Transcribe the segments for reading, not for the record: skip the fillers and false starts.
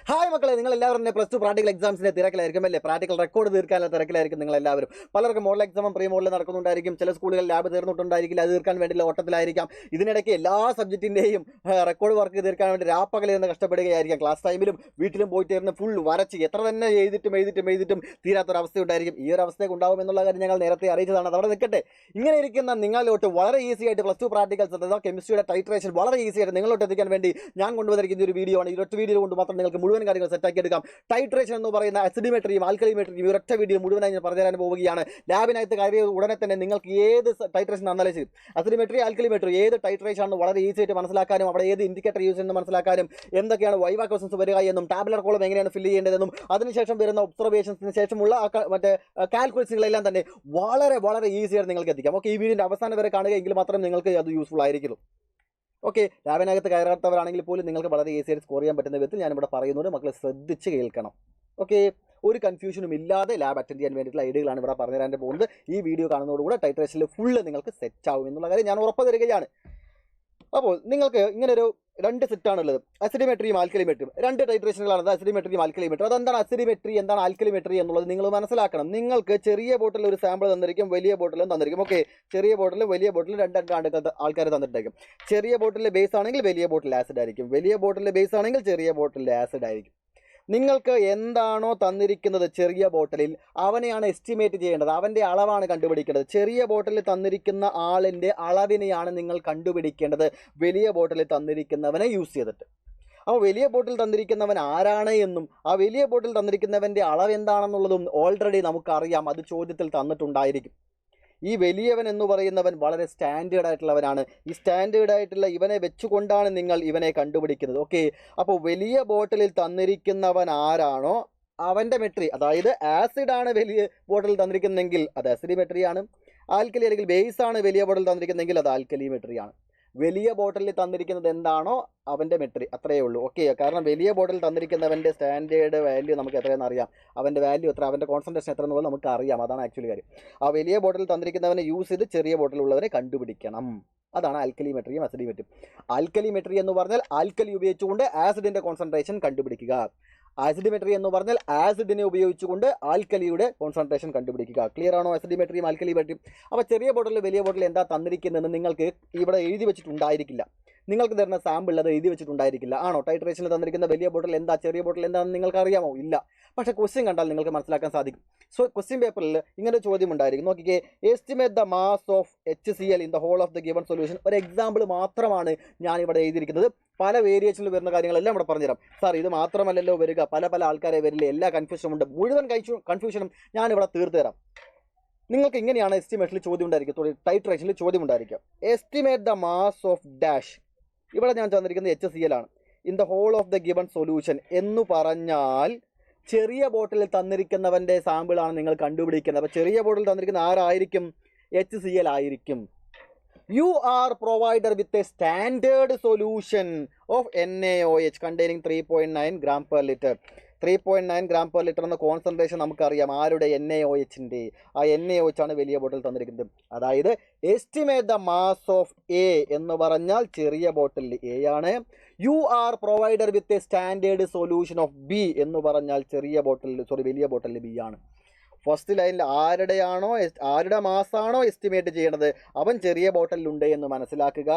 Hi മക്കളെ, നിങ്ങൾ എല്ലാവരും പ്ലസ് ടു പ്രാക്ടിക്കൽ എക്സാംസിന്റെ തിരക്കിലായിരിക്കും അല്ലേ? പ്രാക്ടിക്കൽ റെക്കോർഡ് തീർക്കാനുള്ള തിരക്കിലായിരിക്കും നിങ്ങൾ എല്ലാവരും. പലർക്കും മോഡൽ എക്സാമും പ്രീ മോഡൽ നടക്കുന്നുണ്ടായിരിക്കും. ചില സ്കൂളുകൾ ലാബ് തീർന്നിട്ടുണ്ടായിരിക്കില്ല, അത് തീർക്കാൻ വേണ്ടിയുള്ള ഓട്ടത്തിലായിരിക്കാം. ഇതിനിടയ്ക്ക് എല്ലാ സബ്ജക്റ്റിന്റെയും റെക്കോർഡ് വർക്ക് തീർക്കാൻ വേണ്ടി രാപ്പകലിൽ നിന്ന് കഷ്ടപ്പെടുകയായിരിക്കാം. ക്ലാസ് ടൈമിലും വീട്ടിലും പോയിട്ട് ഇരുന്ന് ഫുൾ വരച്ച് എത്ര തന്നെ എഴുതിയിട്ടും തീരാത്തൊരവസ്ഥയുണ്ടായിരിക്കും. ഈ ഒരു അവസ്ഥയൊക്കെ ഉണ്ടാവും എന്നുള്ള കാര്യം ഞങ്ങൾ നേരത്തെ അറിയിച്ചതാണ്. അതവിടെ നിൽക്കട്ടെ. ഇങ്ങനെ ഇരിക്കുന്ന നിങ്ങളിലോട്ട് വളരെ ഈസി ആയിട്ട് പ്ലസ് ടു പ്രാക്ടിക്കൽസ് അഥവാ കെമിസ്ട്രിയുടെ ടൈട്രേഷൻ വളരെ ഈസി ആയിട്ട് നിങ്ങളോട്ട് എത്തിക്കാൻ വേണ്ടി ഞാൻ കൊണ്ടുവന്നിരിക്കുന്ന ഒരു വീഡിയോ ആണ്. ഈ ഒറ്റ വീഡിയോ കൊണ്ട് മാത്രം നിങ്ങൾക്ക് മുഴുവൻ കാര്യങ്ങൾ സെറ്റാക്കി എടുക്കാം. ടൈട്രേഷൻ എന്ന് പറയുന്ന അസിഡിമെട്രിയും ആൽക്കലിമെട്രിയും ഒരൊറ്റ വീഡിയോ മുഴുവനായി ഞാൻ പറഞ്ഞുതരാൻ പോവുകയാണ്. ലാബിനകത്ത് കയറിയ ഉടനെ തന്നെ നിങ്ങൾക്ക് ഏത് ടൈട്രേഷൻ തന്നാലും ശരി, അസിഡിമെട്രി ആൽക്കലിമെട്രി ഏത് ടൈട്രേഷൻ ആണെന്ന് വളരെ ഈസി ആയിട്ട് മനസ്സിലാക്കാനും അവിടെ ഏത് ഇൻഡിക്കേറ്റർ യൂസ് ചെയ്യുന്നത് മനസ്സിലാക്കാനും എന്തൊക്കെയാണ് വൈവ ക്വസ്റ്റൻസ് വരിക എന്നും ടാബുലർ കോളം എങ്ങനെയാണ് ഫില്ല് ചെയ്യേണ്ടതെന്നും അതിനുശേഷം വരുന്ന ഒബ്സർവേഷൻസിന് ശേഷമുള്ള മറ്റേ കാൽക്കുലേഷനുകളെല്ലാം തന്നെ വളരെ വളരെ ഈസിയായിട്ട് നിങ്ങൾക്ക് എത്തിക്കാം. ഓക്കെ, ഈ വീഡിയോൻ്റെ അവസാനം വരെ കാണുക, എങ്കിൽ മാത്രമേ നിങ്ങൾക്ക് അത് യൂസ്ഫുൾ ആയിരിക്കുള്ളൂ. ഓക്കെ, ലാബിനകത്ത് കയറാത്തവരാണെങ്കിൽ പോലും നിങ്ങൾക്ക് വളരെ ഈസിയായിട്ട് സ്കോർ ചെയ്യാൻ പറ്റുന്ന വിധത്തിൽ ഞാനിവിടെ പറയുന്നത് മക്കളെ ശ്രദ്ധിച്ച് കേൾക്കണം. ഓക്കെ, ഒരു കൺഫ്യൂഷനും ഇല്ലാതെ ലാബ് അറ്റൻഡ് ചെയ്യാൻ വേണ്ടിയിട്ടുള്ള ഐഡിയകളാണ് ഇവിടെ പറഞ്ഞു തരാൻ പോകുന്നത്. ഈ വീഡിയോ കാണുന്നതോടുകൂടെ ടൈട്രേഷനിൽ ഫുള്ള് നിങ്ങൾക്ക് സെറ്റ് ആവും എന്നുള്ള കാര്യം ഞാൻ ഉറപ്പ് തരികയാണ്. അപ്പോൾ നിങ്ങൾക്ക് ഇങ്ങനൊരു രണ്ട് സെറ്റാണുള്ളത്, അസിഡിമെട്രിയും ആൽക്കലിമെട്രിയും. രണ്ട് ടൈട്രേഷനുകളാണ് അസിഡിമെട്രിയും ആൽക്കലിമെട്രി. അതെന്താണ് അസിഡിമെട്രി, എന്താണ് ആൽക്കലിമെട്രി എന്നുള്ളത് നിങ്ങൾ മനസ്സിലാക്കണം. നിങ്ങൾക്ക് ചെറിയ ബോട്ടിൽ ഒരു സാമ്പിൾ തന്നിരിക്കും, വലിയ ബോട്ടിലും തന്നിരിക്കും. ഓക്കെ, ചെറിയ ബോട്ടിലും വലിയ ബോട്ടിലും രണ്ട് ആൾക്കാർ തന്നിട്ടായിരിക്കും. ചെറിയ ബോട്ടിലെ ബേസ് ആണെങ്കിൽ വലിയ ബോട്ടിൽ ആസിഡ് ആയിരിക്കും, വലിയ ബോട്ടിലെ ബേസ് ആണെങ്കിൽ ചെറിയ ബോട്ടിൽ ആസിഡ് ആയിരിക്കും. നിങ്ങൾക്ക് എന്താണോ തന്നിരിക്കുന്നത് ചെറിയ ബോട്ടിലിൽ, അവനെയാണ് എസ്റ്റിമേറ്റ് ചെയ്യേണ്ടത്, അവൻ്റെ അളവാണ് കണ്ടുപിടിക്കേണ്ടത്. ചെറിയ ബോട്ടിലിൽ തന്നിരിക്കുന്ന ആളിൻ്റെ അളവിനെയാണ് നിങ്ങൾ കണ്ടുപിടിക്കേണ്ടത് വലിയ ബോട്ടിലിൽ തന്നിരിക്കുന്നവനെ യൂസ് ചെയ്തിട്ട്. അപ്പോൾ വലിയ ബോട്ടിൽ തന്നിരിക്കുന്നവൻ ആരാണ് എന്നും ആ വലിയ ബോട്ടിൽ തന്നിരിക്കുന്നവൻ്റെ അളവ് എന്താണെന്നുള്ളതും ഓൾറെഡി നമുക്കറിയാം, അത് ചോദ്യത്തിൽ തന്നിട്ടുണ്ടായിരിക്കും. ഈ വലിയവൻ എന്ന് പറയുന്നവൻ വളരെ സ്റ്റാൻഡേർഡ് ആയിട്ടുള്ളവനാണ്. ഈ സ്റ്റാൻഡേർഡ് ആയിട്ടുള്ള ഇവനെ വെച്ചുകൊണ്ടാണ് നിങ്ങൾ ഇവനെ കണ്ടുപിടിക്കുന്നത്. ഓക്കെ, അപ്പോൾ വലിയ ബോട്ടിലിൽ തന്നിരിക്കുന്നവൻ ആരാണോ അവൻ്റെ മെട്രി, അതായത് ആസിഡാണ് വലിയ ബോട്ടിൽ തന്നിരിക്കുന്നതെങ്കിൽ അത് അസിഡിമെട്രിയാണ്. ആൽക്കലി അല്ലെങ്കിൽ ബേസ് ആണ് വലിയ ബോട്ടിൽ തന്നിരിക്കുന്നതെങ്കിൽ അത് ആൽക്കലിമെട്രിയാണ്. വലിയ ബോട്ടിലിൽ തന്നിരിക്കുന്നത് എന്താണോ അവൻ്റെ മെട്രി, അത്രയേ ഉള്ളൂ. ഓക്കെ, കാരണം വലിയ ബോട്ടിൽ തന്നിരിക്കുന്നവൻ്റെ സ്റ്റാൻഡേർഡ് വാല്യൂ നമുക്ക് എത്രയെന്ന് അറിയാം, അവൻ്റെ വാല്യൂ എത്ര, അവൻ്റെ കോൺസെൻട്രേഷൻ എത്ര എന്നുള്ളത് നമുക്ക് അറിയാം. അതാണ് ആക്ച്വലി കാര്യം. ആ വലിയ ബോട്ടിൽ തന്നിരിക്കുന്നവനെ യൂസ് ചെയ്ത് ചെറിയ ബോട്ടിലുള്ളവരെ കണ്ടുപിടിക്കണം. അതാണ് ആൽക്കലിമെട്രിയും അസിഡിമെട്രിയും. ആൽക്കലിമെട്രി എന്ന് പറഞ്ഞാൽ ആൽക്കലി ഉപയോഗിച്ചുകൊണ്ട് ആസിഡിൻ്റെ കോൺസെൻട്രേഷൻ കണ്ടുപിടിക്കുക. ആസിഡിമെട്രി എന്ന് പറഞ്ഞാൽ ആസിഡിനെ ഉപയോഗിച്ചുകൊണ്ട് ആൽക്കലിയുടെ കോൺസെൻട്രേഷൻ കണ്ടുപിടിക്കുക. ക്ലിയർ ആണോ അസിഡിമെട്രിയും ആൽക്കലിമെട്രിയും? അപ്പോൾ ചെറിയ ബോട്ടിൽ വലിയ ബോട്ടിൽ എന്താ തന്നിരിക്കുന്നതെന്ന് നിങ്ങൾക്ക് ഇവിടെ എഴുതി വെച്ചിട്ടുണ്ടായിരിക്കില്ല. നിങ്ങൾക്ക് തരുന്ന സാമ്പിൾ അത് എഴുതി വെച്ചിട്ടുണ്ടായിരിക്കില്ല. ആണോ? ടൈട്രേഷനിൽ തന്നിരിക്കുന്ന വലിയ ബോട്ടിൽ എന്താ, ചെറിയ ബോട്ടിൽ എന്താണെന്ന് നിങ്ങൾക്ക് അറിയാമോ? ഇല്ല. പക്ഷേ ക്വസ്റ്റ്യൻ കണ്ടാൽ നിങ്ങൾക്ക് മനസ്സിലാക്കാൻ സാധിക്കും. സോ ക്വസ്റ്റ്യൻ പേപ്പറിൽ ഇങ്ങനെ ഒരു ചോദ്യം ഉണ്ടായിരിക്കും. നോക്കിക്കേ, estimate the mass of HCl in the whole of the given solution. ഒരു എക്സാമ്പിൾ മാത്രമാണ് ഞാനിവിടെ എഴുതിയിരിക്കുന്നത്. പല വേരിയേഷനിൽ വരുന്ന കാര്യങ്ങളെല്ലാം ഇവിടെ പറഞ്ഞുതരാം. സാർ ഇത് മാത്രമല്ലല്ലോ വരിക, പല ആൾക്കാരെ വരില്ല, എല്ലാ കൺഫ്യൂഷനും ഉണ്ട്. മുഴുവൻ കൺഫ്യൂഷനും ഞാനിവിടെ തീർത്തു തരാം. നിങ്ങൾക്ക് ഇങ്ങനെയാണ് എസ്റ്റിമേഷനിൽ ചോദ്യം ഉണ്ടായിരിക്കും, ടൈട്രേഷനിൽ ചോദ്യം ഉണ്ടായിരിക്കും. Estimate the mass of dash. ഇവിടെ ഞാൻ തന്നിരിക്കുന്നത് HCl ആണ്. In the whole of the given solution എന്ന് പറഞ്ഞാൽ ചെറിയ ബോട്ടിലിൽ തന്നിരിക്കുന്നവൻ്റെ സാമ്പിളാണ് നിങ്ങൾ കണ്ടുപിടിക്കുന്നത്. അപ്പോൾ ചെറിയ ബോട്ടിൽ തന്നിരിക്കുന്ന ആരായിരിക്കും? HCl ആയിരിക്കും. You are provided with a standard solution of NaOH containing 3.9 gram per liter. 3.9 gram per liter എന്ന കോൺസെൻട്രേഷൻ നമുക്കറിയാം. ആരുടെ? NaOHൻ്റെ. ആ NaOH ആണ് വലിയ ബോട്ടിൽ തന്നിരിക്കുന്നത്. അതായത് estimate the mass of A എന്ന് പറഞ്ഞാൽ ചെറിയ ബോട്ടിൽ A ആണ്. U are provided with a standard solution of B എന്ന് പറഞ്ഞാൽ വലിയ ബോട്ടിൽ B ആണ്. ഫസ്റ്റ് ലൈനിൽ ആരുടെ മാസാണോ എസ്റ്റിമേറ്റ് ചെയ്യണത് അവൻ ചെറിയ ബോട്ടിലുണ്ട് എന്ന് മനസ്സിലാക്കുക.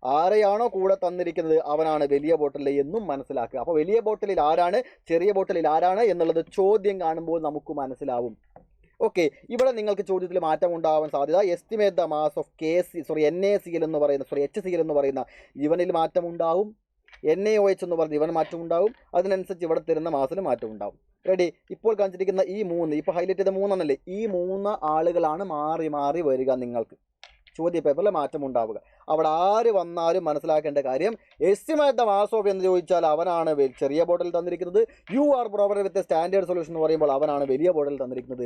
ആരെയാണോ കൂടെ തന്നിരിക്കുന്നത് അവനാണ് വലിയ ബോട്ടിൽ എന്നും മനസ്സിലാക്കുക. അപ്പോൾ വലിയ ബോട്ടിലിൽ ആരാണ്, ചെറിയ ബോട്ടിലിൽ ആരാണ് എന്നുള്ളത് ചോദ്യം കാണുമ്പോൾ നമുക്ക് മനസ്സിലാവും. ഓക്കെ, ഇവിടെ നിങ്ങൾക്ക് ചോദ്യത്തിൽ മാറ്റം ഉണ്ടാവാൻ സാധ്യത. Estimate the mass of HCl എന്ന് പറയുന്ന ഇവനിൽ മാറ്റം ഉണ്ടാവും. NaOH എന്ന് പറഞ്ഞ് ഇവൻ മാറ്റം ഉണ്ടാവും. അതിനനുസരിച്ച് ഇവിടെ തരുന്ന മാസിന് മാറ്റം ഉണ്ടാവും. റെഡി? ഇപ്പോൾ കാണിച്ചിരിക്കുന്ന ഈ മൂന്ന്, ഇപ്പോൾ ഹൈലൈറ്റ് ചെയ്ത മൂന്നെണ്ണല്ലേ, ഈ 3 ആളുകളാണ് മാറി വരിക. നിങ്ങൾക്ക് ചോദ്യ പേപ്പറിൽ മാറ്റം ഉണ്ടാവുക. അവിടെ ആര് വന്നാലും മനസ്സിലാക്കേണ്ട കാര്യം, എസ്റ്റിമേറ്റ് ദ മാസ് ഓഫ് എന്ന് ചോദിച്ചാൽ അവനാണ് ചെറിയ ബോട്ടിൽ തന്നിരിക്കുന്നത്. U are provided with standard solution എന്ന് പറയുമ്പോൾ അവനാണ് വലിയ ബോട്ടിൽ തന്നിരിക്കുന്നത്.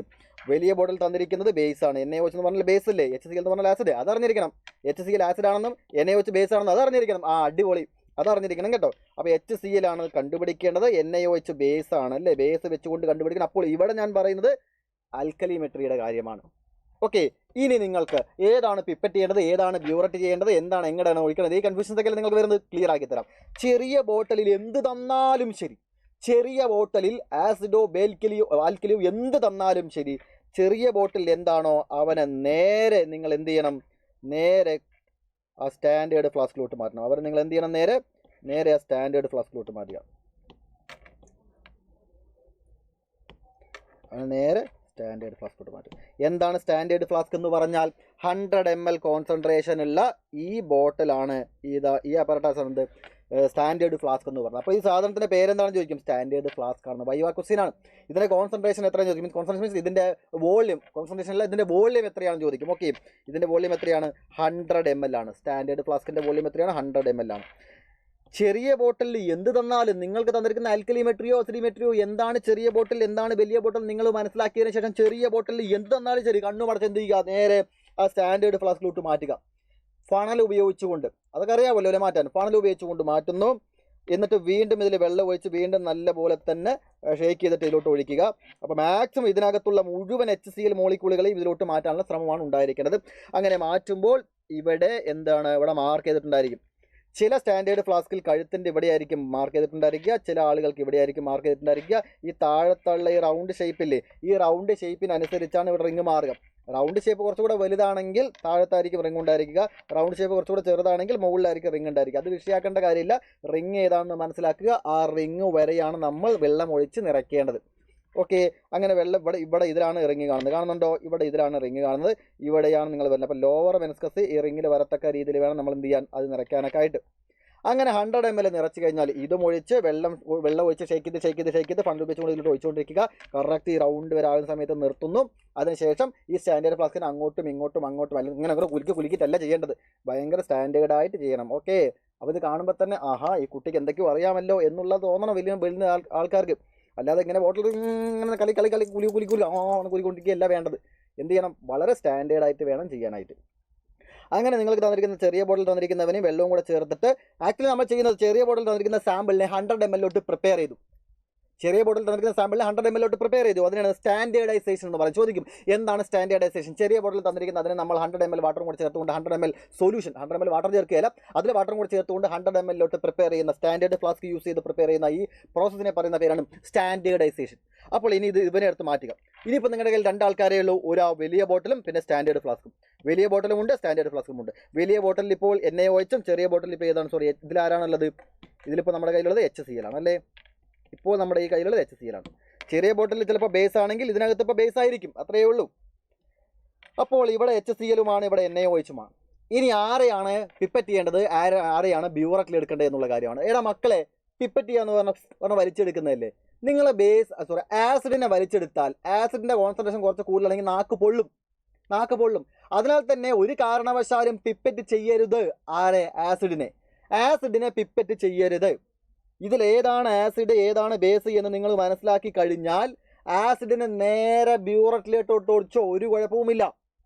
വലിയ ബോട്ടിൽ തന്നിരിക്കുന്നത് ബേസ് ആണ്. NaOH എന്ന് പറഞ്ഞാൽ ബേസ് അല്ലേ, HCl എന്ന് പറഞ്ഞാൽ ആസിഡ്, അതറിഞ്ഞിരിക്കണം. HCl ആസിഡ് ആണെന്നും NaOH ബേസ് ആണെന്നും അതറിഞ്ഞിരിക്കണം. അടിപൊളി, അതറിഞ്ഞിരിക്കണം കേട്ടോ. അപ്പോൾ HCl ആണ് കണ്ടുപിടിക്കേണ്ടത്, NaOH ബേസ് ആണ് അല്ലേ, ബേസ് വെച്ചുകൊണ്ട് കണ്ടുപിടിക്കണം. അപ്പോൾ ഇവിടെ ഞാൻ പറയുന്നത് ആൽക്കലിമെട്രിയുടെ കാര്യമാണ്. ഓക്കെ, ഇനി നിങ്ങൾക്ക് ഏതാണ് പിപ്പറ്റ് ചെയ്യേണ്ടത്, ഏതാണ് ബ്യൂററ്റ് ചെയ്യേണ്ടത്, എന്താണ് എങ്ങനെയാണ് ഒഴിക്കുന്നത്, ഈ കൺഫ്യൂഷൻസ് ഒക്കെ നിങ്ങൾക്ക് വരുന്നത് ക്ലിയർ ആക്കി തരാം. ചെറിയ ബോട്ടിലിൽ എന്ത് തന്നാലും ശരി, ചെറിയ ബോട്ടിലിൽ ആസിഡോ ആൽക്കലിയോ എന്ത് തന്നാലും ശരി, ചെറിയ ബോട്ടിൽ എന്താണോ അവനെ നേരെ നിങ്ങൾ എന്ത് ചെയ്യണം, നേരെ ആ സ്റ്റാൻഡേർഡ് ഫ്ലാസ്കിലോട്ട് മാറ്റണം. അവരെ നിങ്ങൾ എന്ത് ചെയ്യണം, നേരെ ആ സ്റ്റാൻഡേർഡ് ഫ്ലാസ്കിലോട്ട് മാറ്റുക. അങ്ങനെ നേരെ സ്റ്റാൻഡേർഡ് ഫ്ലാസ്കിലോട്ട് മാറ്റുക. എന്താണ് സ്റ്റാൻഡേർഡ് ഫ്ലാസ്ക് എന്ന് പറഞ്ഞാൽ 100 ml കോൺസെൻട്രേഷൻ ഉള്ള ഈ ബോട്ടിലാണ് ഈ അപ്പറേറ്റസ് എന്ത് സ്റ്റാൻഡേർഡ് ഫ്ലാസ്ക് എന്ന് പറഞ്ഞത്. അപ്പോൾ ഈ സാധനത്തിൻ്റെ പേരെന്താണെന്ന് ചോദിക്കും, സ്റ്റാൻഡേർഡ് ഫ്ലാസ്ക് ആണ്. വൈവ ക്വസ്റ്റ്യൻ ആണ്. ഇതിൻ്റെ കോൺസെൻട്രേഷൻ എത്രയാണെന്ന് ചോദിക്കും. കോൺസെൻട്രേഷൻ മീൻസ് ഇതിൻ്റെ വോള്യൂം, കോൺസെൻട്രേഷൻ അല്ല, ഇതിൻ്റെ വോള്യൂം എത്രയാണെന്ന് ചോദിക്കും. ഓക്കെ, ഇതിൻ്റെ വോള്യൂം എത്രയാണ്, 100 ml ആണ്. സ്റ്റാൻഡേർഡ് ഫ്ലാസ്കിൻ്റെ വോള്യൂം എത്രയാണ്, 100 ml ആണ്. ചെറിയ ബോട്ടിൽ എന്ത് തന്നാലും നിങ്ങൾക്ക് തന്നിരിക്കുന്ന ആൽക്കലിമെട്രിയോ അസിഡിമെട്രിയോ എന്താണ് ചെറിയ ബോട്ടിൽ, എന്താണ് വലിയ ബോട്ടിൽ നിങ്ങൾ മനസ്സിലാക്കിയതിന് ശേഷം ചെറിയ ബോട്ടിൽ എന്ത് തന്നാലും ശരി, കണ്ണു മടച്ച് എന്ത് ചെയ്യുക, നേരെ ആ സ്റ്റാൻഡേർഡ് ഫ്ലാസ്കിലോട്ട് മാറ്റുക. ഫണൽ ഉപയോഗിച്ചുകൊണ്ട്, അതൊക്കെ അറിയാമല്ലോ അല്ലെ മാറ്റാൻ. ഫണൽ ഉപയോഗിച്ചുകൊണ്ട് മാറ്റുന്നു. എന്നിട്ട് വീണ്ടും ഇതിൽ വെള്ളം ഒഴിച്ച് വീണ്ടും നല്ല പോലെ തന്നെ ഷേക്ക് ചെയ്തിട്ട് ഇതിലോട്ട് ഒഴിക്കുക. അപ്പോൾ മാക്സിമം ഇതിനകത്തുള്ള മുഴുവൻ HCl മോളിക്യൂളുകളെയും ഇതിലോട്ട് മാറ്റാനുള്ള ശ്രമമാണ് ഉണ്ടായിരിക്കുന്നത്. അങ്ങനെ മാറ്റുമ്പോൾ ഇവിടെ എന്താണ്, ഇവിടെ മാർക്ക് ചെയ്തിട്ടുണ്ടായിരിക്കും. ചില സ്റ്റാൻഡേർഡ് ഫ്ലാസ്കിൽ കഴുത്തിൻ്റെ ഇവിടെ ആയിരിക്കും മാർക്ക് ചെയ്തിട്ടുണ്ടായിരിക്കുക, ചില ആളുകൾക്ക് ഇവിടെ ആയിരിക്കും മാർക്ക് ചെയ്തിട്ടുണ്ടായിരിക്കുക. ഈ താഴത്തുള്ള ഈ റൗണ്ട് ഷേപ്പില്ലേ, ഈ റൗണ്ട് ഷേപ്പിനനുസരിച്ചാണ് ഇവിടെ റിങ് മാറുക. റൗണ്ട് ഷേപ്പ് കുറച്ചുകൂടെ വലുതാണെങ്കിൽ താഴത്തായിരിക്കും റിങ് ഉണ്ടായിരിക്കുക, റൗണ്ട് ഷേപ്പ് കുറച്ചുകൂടെ ചെറുതാണെങ്കിൽ മുകളിലായിരിക്കും റിങ് ഉണ്ടായിരിക്കുക. അത് വിഷയാക്കേണ്ട കാര്യമില്ല. റിങ് ഏതാണെന്ന് മനസ്സിലാക്കുക. ആ റിങ് വരെയാണ് നമ്മൾ വെള്ളം ഒഴിച്ച് നിറയ്ക്കേണ്ടത്. ഓക്കെ, അങ്ങനെ വെള്ളം ഇവിടെ ഇതിലാണ് റിങ് കാണുന്നുണ്ടോ, ഇവിടെ ഇതിലാണ് റിങ് കാണുന്നത്, ഇവിടെയാണ് നിങ്ങൾ വരുന്നത്. അപ്പോൾ ലോവർ മെനിസ്കസ് ഈ റിങ്ങിൽ വരത്തക്ക രീതിയിൽ വേണം നമ്മൾ എന്ത് ചെയ്യാൻ, അത് നിറയ്ക്കാനൊക്കെ ആയിട്ട്. അങ്ങനെ 100 ml നിറച്ച് കഴിഞ്ഞാൽ ഇതും ഒഴിച്ച് വെള്ളം ഒഴിച്ച് ഷേക്ക് ചെയ്ത് ഫണ്ട് ഉപയോഗിച്ചുകൊണ്ട് ഇതിലോട്ട് ഒഴിച്ചുകൊണ്ടിരിക്കുക. കറക്റ്റ് ഈ റൗണ്ട് വരാകുന്ന സമയത്ത് നിർത്തുന്നു. അതിനുശേഷം ഈ സ്റ്റാൻഡേർഡ് ഫ്ലാസ്കിന് അങ്ങോട്ടും ഇങ്ങോട്ടും അല്ലെങ്കിൽ ഇങ്ങനെ കുലുക്കിയിട്ടല്ല ചെയ്യേണ്ടത്, ഭയങ്കര സ്റ്റാൻഡേർഡായിട്ട് ചെയ്യണം. ഓക്കെ, അപ്പോൾ ഇത് കാണുമ്പോൾ തന്നെ ആഹാ ഈ കുട്ടിക്ക് എന്തൊക്കെയോ അറിയാമല്ലോ എന്നുള്ളത് തോന്നണം വലിയ ആൾക്കാർക്ക്. അല്ലാതെ ഇങ്ങനെ ബോട്ടിൽ ഇങ്ങനെ കളി കുലിക്കൊണ്ടിരിക്കുകയല്ല വേണ്ടത്. എന്ത് ചെയ്യണം, വളരെ സ്റ്റാൻഡേർഡായിട്ട് വേണം ചെയ്യാനായിട്ട്. അങ്ങനെ നിങ്ങൾക്ക് തന്നിരിക്കുന്ന ചെറിയ ബോട്ടിൽ തന്നിരിക്കുന്നവനും വെള്ളവും കൂടെ ചേർത്തിട്ട്, ആക്ച്വലി നമ്മൾ ചെയ്യുന്നത് ചെറിയ ബോട്ടിൽ തന്നിരിക്കുന്ന സാമ്പിളിനെ 100 ml പ്രിപ്പയർ ചെയ്തു. ചെറിയ ബോട്ടിൽ തന്നിരിക്കുന്ന സാമ്പിളിനെ 100 ml പ്രിപ്പയർ ചെയ്തു. അതിനാണ് സ്റ്റാൻഡേർഡൈസേഷൻ എന്ന് പറയുന്നത്. ചോദിക്കും എന്താണ് സ്റ്റാൻഡേർഡൈസേഷൻ. ചെറിയ ബോട്ടിൽ തന്നിരിക്കുന്ന അതിനെ നമ്മൾ 100 ml വാട്ടറും കൂടെ ചേർത്തുകൊണ്ട് 100 ml സൊല്യൂഷൻ, 100 ml വാട്ടർ ചേർക്കുകയല്ല, അതിൽ വാട്ടറും കൂടെ ചേർത്തുകൊണ്ട് 100 ml പ്രിപ്പയർ ചെയ്യുന്ന സ്റ്റാൻഡേർഡ് ഫ്ലാസ്ക് യൂസ് ചെയ്ത് പ്രിപ്പയർ ചെയ്യുന്ന ഈ പ്രോസസ്സിനെ പറയുന്ന പേരാണ് സ്റ്റാൻഡേർഡൈസേഷൻ. അപ്പോൾ ഇനി ഇവനെ എടുത്ത് മാറ്റുക. ഇനിയിപ്പോൾ നിങ്ങളുടെ കയ്യിൽ 2 ആൾക്കാരേ ഉള്ളൂ, ഒരു വലിയ ബോട്ടിലും പിന്നെ സ്റ്റാൻഡേർഡ് ഫ്ലാസ്കും. വലിയ ബോട്ടിലും ഉണ്ട്, സ്റ്റാൻഡേർഡ് ഫ്ലാസ്കും ഉണ്ട്. വലിയ ബോട്ടിൽ ഇപ്പോൾ NaOH, ചെറിയ ബോട്ടിൽ ഇപ്പോൾ ഏതാണ്, സോറി ഇതിലാരാണുള്ളത്, ഇതിലിപ്പോൾ നമ്മുടെ കയ്യിലുള്ളത് HCl ആണ് അല്ലേ. ഇപ്പോൾ നമ്മുടെ ഈ കയ്യിലുള്ളത് HCl ആണ്. ചെറിയ ബോട്ടിൽ ചിലപ്പോൾ ബേസ് ആണെങ്കിൽ ഇതിനകത്ത് ഇപ്പോൾ ബേസ് ആയിരിക്കും, അത്രയേ ഉള്ളൂ. അപ്പോൾ ഇവിടെ HCl-ഉമാണ്, ഇവിടെ NaOH-ഉമാണ്. ഇനി ആരെയാണ് പിപ്പറ്റ് ചെയ്യേണ്ടത്, ആരെയാണ് ബ്യൂററ്റിൽ എടുക്കേണ്ടത് എന്നുള്ള കാര്യമാണ്. ഏടാ മക്കളെ, പിപ്പറ്റ് ചെയ്യാന്ന് പറഞ്ഞാൽ വലിച്ചെടുക്കുന്നതല്ലേ. നിങ്ങൾ ആസിഡിനെ വലിച്ചെടുത്താൽ ആസിഡിൻ്റെ കോൺസെൻട്രേഷൻ കുറച്ച് കൂടുതലാണെങ്കിൽ നാക്ക് പൊള്ളും. അതിനാൽ തന്നെ ഒരു കാരണവശാലും പിപ്പറ്റ് ചെയ്യരുത്. ആസിഡിനെ പിപ്പറ്റ് ചെയ്യരുത്. ഇതിലേതാണ് ആസിഡ് ഏതാണ് ബേസ് എന്ന് നിങ്ങൾ മനസ്സിലാക്കി കഴിഞ്ഞാൽ ആസിഡിനെ നേരെ ബ്യൂററ്റിലോട്ട് ഒഴിച്ചോ, ഒരു കുഴപ്പവുമില്ല.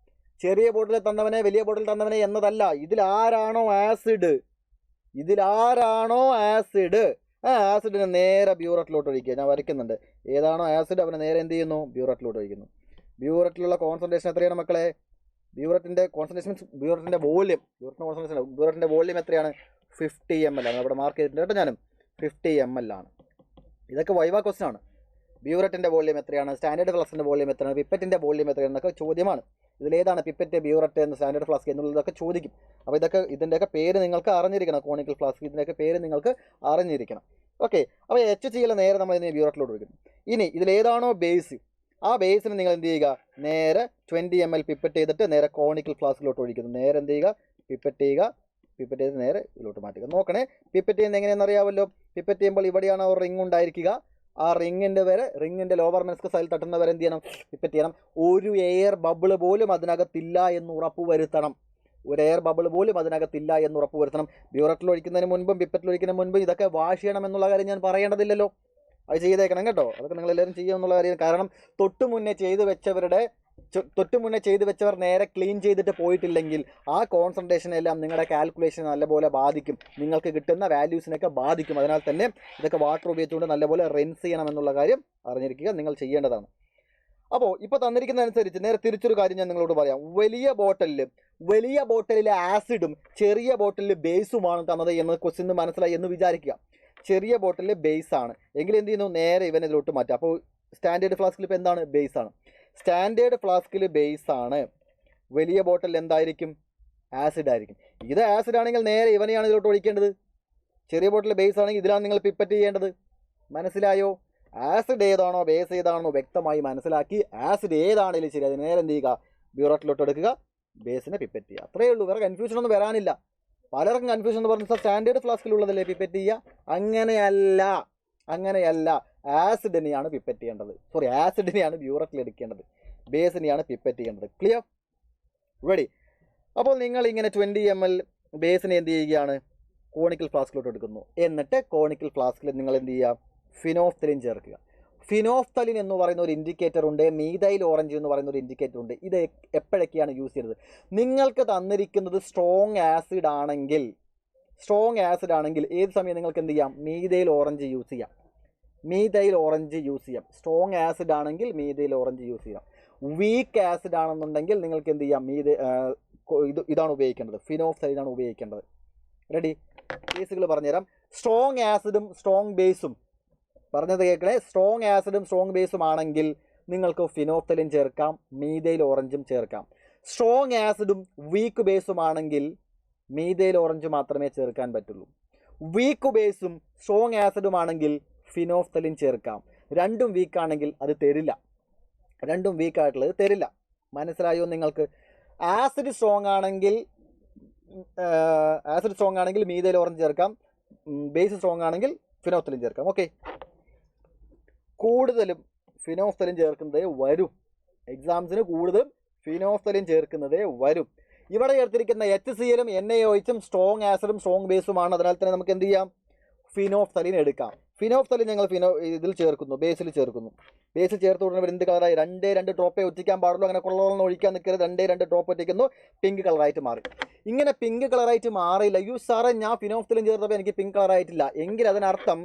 ചെറിയ ബോട്ടിൽ തന്നവനെ വലിയ ബോട്ടിൽ തന്നവനെ എന്നതല്ല, ഇതിലാരാണോ ആസിഡ് ആ ആസിഡിനെ നേരെ ബ്യൂററ്റിലോട്ട് ഒഴിക്കുക. ഞാൻ വരയ്ക്കുന്നുണ്ട്. ഏതാണോ ആസിഡ് അവനെ നേരെ എന്ത് ചെയ്യുന്നു, ബ്യൂററ്റിലോട്ട് ഒഴിക്കുന്നു. ബ്യൂററ്റിലുള്ള കോൺസെൻട്രേഷൻ എത്രയാണ് മക്കളെ, ബ്യൂററ്റിൻ്റെ കോൺസെൻട്രേഷൻ മീൻസ് ബ്യൂററ്റിൻ്റെ വോള്യൂം, ബ്യൂററ്റിൻ്റെ വോള്യൂം എത്രയാണ്, 50 ml ആണ്. അവിടെ മാർക്ക് ചെയ്തിട്ടുണ്ട് കേട്ടോ ഞാനും, 50 ml ആണ്. ഇതൊക്കെ വൈവ ക്വസ്റ്റൻ ആണ്. ബ്യൂററ്റിൻ്റെ വോള്യൂം എത്രയാണ്, സ്റ്റാൻഡേർഡ് ഫ്ലാസ്കിൻ്റെ വോള്യൂം എത്രയാണ്, പിപ്പറ്റിൻ്റെ വോള്യൂം എത്രയാണെന്നൊക്കെ ചോദ്യമാണ്. ഇതിലേതാണ് പിപ്പറ്റ്, ബ്യൂററ്റ് എന്ന് സ്റ്റാൻഡേർഡ് ഫ്ലാസ്ക് എന്നുള്ളതൊക്കെ ചോദിക്കും. അപ്പോൾ ഇതിൻ്റെയൊക്കെ പേര് നിങ്ങൾക്ക് അറിഞ്ഞിരിക്കണം. കോണിക്കൽ ഫ്ലാസ്ക് ഇതിൻ്റെയൊക്കെ പേര് നിങ്ങൾക്ക് അറിഞ്ഞിരിക്കണം. ഓക്കെ, അപ്പോൾ HCl നേരെ നമ്മൾ ഇതിനെ ബ്യൂററ്റിലോട്ട് ഒഴിക്കുന്നു. ഇനി ഇതിലേതാണോ ബേസ്, ആ ബേസിന് നിങ്ങൾ എന്ത് ചെയ്യുക, നേരെ 20 ml പിപ്പറ്റ് ചെയ്തിട്ട് നേരെ കോണിക്കൽ ഫ്ലാസ്കിലോട്ട് ഒഴിക്കുന്നു. നേരെ എന്ത് ചെയ്യുക, പിപ്പറ്റ് ചെയ്ത് നേരെ ഇതിലോട്ട് മാറ്റുക. നോക്കണേ, പിപ്പറ്റ് ചെയ്യുന്നത് എങ്ങനെയാണെന്ന് അറിയാമല്ലോ. പിപ്പറ്റ് ചെയ്യുമ്പോൾ ഇവിടെയാണ് ഒരു റിങ് ഉണ്ടായിരിക്കുക. ആ റിങ്ങിൻ്റെ ലോവർ മെനിസ്കസ് അതിൽ തട്ടുന്ന വരെ എന്ത് ചെയ്യണം, പിപ്പറ്റ് ചെയ്യണം. ഒരു എയർ ബബിൾ പോലും അതിനകത്തില്ല എന്ന് ഉറപ്പ് വരുത്തണം. ബ്യൂററ്റിൽ ഒഴിക്കുന്നതിന് മുൻപും പിപ്പറ്റിൽ ഒഴിക്കുന്നതിന് മുൻപും ഇതൊക്കെ വാഷ് ചെയ്യണം എന്നുള്ള കാര്യം ഞാൻ പറയേണ്ടതില്ലല്ലോ. അത് ചെയ്തേക്കണം കേട്ടോ. അതൊക്കെ നിങ്ങളെല്ലാവരും ചെയ്യുമെന്നുള്ള കാര്യം. കാരണം തൊട്ടു മുന്നേ ചെയ്ത് വെച്ചവർ നേരെ ക്ലീൻ ചെയ്തിട്ട് പോയിട്ടില്ലെങ്കിൽ ആ കോൺസെൻട്രേഷൻ എല്ലാം നിങ്ങളുടെ കാൽക്കുലേഷൻ നല്ലപോലെ ബാധിക്കും, നിങ്ങൾക്ക് കിട്ടുന്ന വാല്യൂസിനൊക്കെ ബാധിക്കും. അതിനാൽ തന്നെ ഇതൊക്കെ വാട്ടർ ഉപയോഗിച്ചുകൊണ്ട് നല്ലപോലെ റിൻസ് ചെയ്യണം എന്നുള്ള കാര്യം അറിഞ്ഞിരിക്കുക, നിങ്ങൾ ചെയ്യേണ്ടതാണ്. അപ്പോൾ ഇപ്പോൾ തന്നിരിക്കുന്നതനുസരിച്ച് നേരെ തിരിച്ചൊരു കാര്യം ഞാൻ നിങ്ങളോട് പറയാം. വലിയ ബോട്ടിലിലെ ആസിഡും ചെറിയ ബോട്ടിലിൽ ബേസുമാണ് തന്നത് എന്ന് ക്വസ്റ്റ്യൻ മനസ്സിലായി എന്ന് വിചാരിക്കുക. ചെറിയ ബോട്ടിൽ ബേസ് ആണ് എങ്കിൽ എന്ത് ചെയ്യുന്നു, നേരെ ഇവൻ ഇതിലോട്ട് മാറ്റുക. അപ്പോൾ സ്റ്റാൻഡേർഡ് ഫ്ലാസ്കിൽ ഇപ്പോൾ എന്താണ്, ബേസ് ആണ്. സ്റ്റാൻഡേർഡ് ഫ്ലാസ്കിൽ ബേസ് ആണ്, വലിയ ബോട്ടിൽ എന്തായിരിക്കും, ആസിഡ് ആയിരിക്കും. ഇത് ആസിഡ് ആണെങ്കിൽ നേരെ ഇവനെയാണ് ഇതിലോട്ട് ഒഴിക്കേണ്ടത്. ചെറിയ ബോട്ടിൽ ബേസ് ആണെങ്കിൽ ഇതിലാണ് നിങ്ങൾ പിപ്പറ്റ് ചെയ്യേണ്ടത്. മനസ്സിലായോ? ആസിഡ് ഏതാണോ ബേസ് ഏതാണോ വ്യക്തമായി മനസ്സിലാക്കി ആസിഡ് ഏതാണെങ്കിലും ശരി അത് നേരെ എന്ത് ചെയ്യുക, ബ്യൂററ്റിലോട്ട് എടുക്കുക, ബേസിനെ പിപ്പറ്റ് ചെയ്യുക. അത്രയേ ഉള്ളൂ. വേറെ കൺഫ്യൂഷൻ ഒന്നും വരാനില്ല. പലർക്കും കൺഫ്യൂഷൻ എന്ന് പറഞ്ഞാൽ സ്റ്റാൻഡേർഡ് ഫ്ലാസ്കിലുള്ളതല്ലേ പിപ്പറ്റ് ചെയ്യുക. അങ്ങനെയല്ല, ആസിഡിനെയാണ് പിപ്പറ്റ് ചെയ്യേണ്ടത്. സോറി, ആസിഡിനെയാണ് ബ്യൂററ്റിൽ എടുക്കേണ്ടത്, ബേസിനെയാണ് പിപ്പറ്റ് ചെയ്യേണ്ടത്. ക്ലിയർ? റെഡി? അപ്പോൾ നിങ്ങൾ ഇങ്ങനെ 20 ml ബേസിനെ എന്ത് ചെയ്യുകയാണ്, കോണിക്കൽ ഫ്ലാസ്കിലോട്ട് എടുക്കുന്നു. എന്നിട്ട് കോണിക്കൽ ഫ്ലാസ്കിൽ നിങ്ങൾ എന്ത് ചെയ്യുക, ഫിനോഫ്തലിൻ ചേർക്കുക. ഫിനോഫ്തലിൻ എന്ന് പറയുന്ന ഒരു ഇൻഡിക്കേറ്റർ ഉണ്ട്, മീഥൈൽ ഓറഞ്ച് എന്ന് പറയുന്ന ഒരു ഇൻഡിക്കേറ്റർ ഉണ്ട്. ഇത് എപ്പോഴൊക്കെയാണ് യൂസ് ചെയ്യുന്നത്? നിങ്ങൾക്ക് തന്നിരിക്കുന്നത് സ്ട്രോങ് ആസിഡ് ആണെങ്കിൽ ഏത് സമയം നിങ്ങൾക്ക് എന്ത് ചെയ്യാം, മീഥൈൽ ഓറഞ്ച് യൂസ് ചെയ്യാം. സ്ട്രോങ് ആസിഡ് ആണെങ്കിൽ മീഥൈൽ ഓറഞ്ച് യൂസ് ചെയ്യാം. വീക്ക് ആസിഡ് ആണെന്നുണ്ടെങ്കിൽ നിങ്ങൾക്ക് എന്ത് ചെയ്യാം, ഇതാണ് ഉപയോഗിക്കേണ്ടത്, ഫിനോഫ്തലിനാണ് ഉപയോഗിക്കേണ്ടത്. റെഡി? കേസുകൾ പറഞ്ഞുതരാം. സ്ട്രോങ് ആസിഡും സ്ട്രോങ് ബേസും പറഞ്ഞത് കേൾക്കണേ. സ്ട്രോങ് ആസിഡും സ്ട്രോങ് ബേസും ആണെങ്കിൽ നിങ്ങൾക്ക് ഫിനോഫ്തലിൻ ചേർക്കാം, മീഥൈൽ ഓറഞ്ചും ചേർക്കാം. സ്ട്രോങ് ആസിഡും വീക്ക് ബേസും ആണെങ്കിൽ മീഥൈൽ ഓറഞ്ച് മാത്രമേ ചേർക്കാൻ പറ്റുള്ളൂ. വീക്ക് ബേസും സ്ട്രോങ് ആസിഡും ആണെങ്കിൽ ഫിനോഫ്തലിൻ ചേർക്കാം. രണ്ടും വീക്കാണെങ്കിൽ അത് തരില്ല, രണ്ടും വീക്കായിട്ടുള്ളത് തരില്ല. മനസ്സിലായോ നിങ്ങൾക്ക്? ആസിഡ് സ്ട്രോങ് ആണെങ്കിൽ മീഥൈൽ ഓറഞ്ച് ചേർക്കാം, ബേസ് സ്ട്രോങ് ആണെങ്കിൽ ഫിനോഫ്തലിൻ ചേർക്കാം. ഓക്കെ, കൂടുതലും ഫിനോഫ്തലിൻ ചേർക്കുന്നതേ വരും. എക്സാംസിന് കൂടുതലും ഫിനോഫ്തലിൻ ചേർക്കുന്നതേ വരും. ഇവിടെ ചേർത്തിരിക്കുന്ന HCl-ഉം NaOH-ഉം സ്ട്രോങ് ആസിഡും സ്ട്രോങ് ബേസുമാണ്. അതിനാൽ തന്നെ നമുക്ക് എന്ത് ചെയ്യാം, ഫിനോഫ്തലിൻ എടുക്കാം. ഫിനോഫ്തലിൻ ഞങ്ങൾ ഇതിൽ ചേർക്കുന്നു, ബേസിൽ ചേർക്കുന്നു. ബേസിൽ ചേർത്ത് ഉടനെ എന്ത് കളറായി, 2 ഡ്രോപ്പേ ഒറ്റിക്കാൻ പാടുള്ളൂ. അങ്ങനെ കൊള്ളോളം ഒഴിക്കാൻ നിൽക്കരുത്. 2 ഡ്രോപ്പ് ഒറ്റിക്കുന്നു, പിങ്ക് കളറായിട്ട് മാറി. ഇങ്ങനെ പിങ്ക് കളറായിട്ട് മാറിയില്ല, സാറേ ഞാൻ ഫിനോഫ്തലിൻ ചേർത്തപ്പോൾ എനിക്ക് പിങ്ക് കളറായിട്ടില്ല എങ്കിൽ അതിനർത്ഥം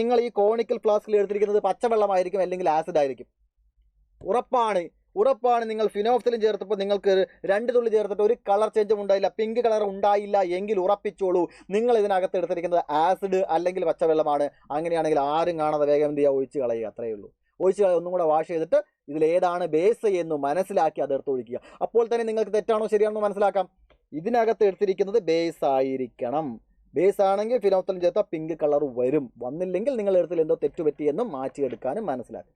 നിങ്ങൾ ഈ കോണിക്കൽ ഫ്ലാസ്കിൽ എടുത്തിരിക്കുന്നത് പച്ചവെള്ളമായിരിക്കും, അല്ലെങ്കിൽ ആസിഡ് ആയിരിക്കും. ഉറപ്പാണ് നിങ്ങൾ ഫിനോഫ്തലിൻ ചേർത്തപ്പോൾ നിങ്ങൾക്ക് 2 തുള്ളി ചേർത്തിട്ട് ഒരു കളർ ചേഞ്ചും ഉണ്ടായില്ല, പിങ്ക് കളർ ഉണ്ടായില്ല എങ്കിൽ ഉറപ്പിച്ചോളൂ നിങ്ങൾ ഇതിനകത്ത് എടുത്തിരിക്കുന്നത് ആസിഡ് അല്ലെങ്കിൽ പച്ചവെള്ളമാണ്. അങ്ങനെയാണെങ്കിൽ ആരും കാണാതെ വേഗം എന്ത് ചെയ്യുക, ഒഴിച്ച് കളയുക. അത്രയേ ഉള്ളൂ. ഒഴിച്ച് കളയുക. ഒന്നും കൂടെ വാഷ് ചെയ്തിട്ട് ഇതിലേതാണ് ബേസ് എന്ന് മനസ്സിലാക്കി അതെടുത്ത് ഒഴിക്കുക. അപ്പോൾ തന്നെ നിങ്ങൾക്ക് തെറ്റാണോ ശരിയാണോ മനസ്സിലാക്കാം. ഇതിനകത്ത് എടുത്തിരിക്കുന്നത് ബേസ് ആയിരിക്കണം. ബേസ് ആണെങ്കിൽ ഫിനോഫ്തലിൻ ചേർത്താൽ പിങ്ക് കളർ വന്നില്ലെങ്കിൽ നിങ്ങൾ എടുത്തിൽ എന്തോ തെറ്റുപറ്റിയെന്നും മാറ്റിയെടുക്കാനും മനസ്സിലാക്കും.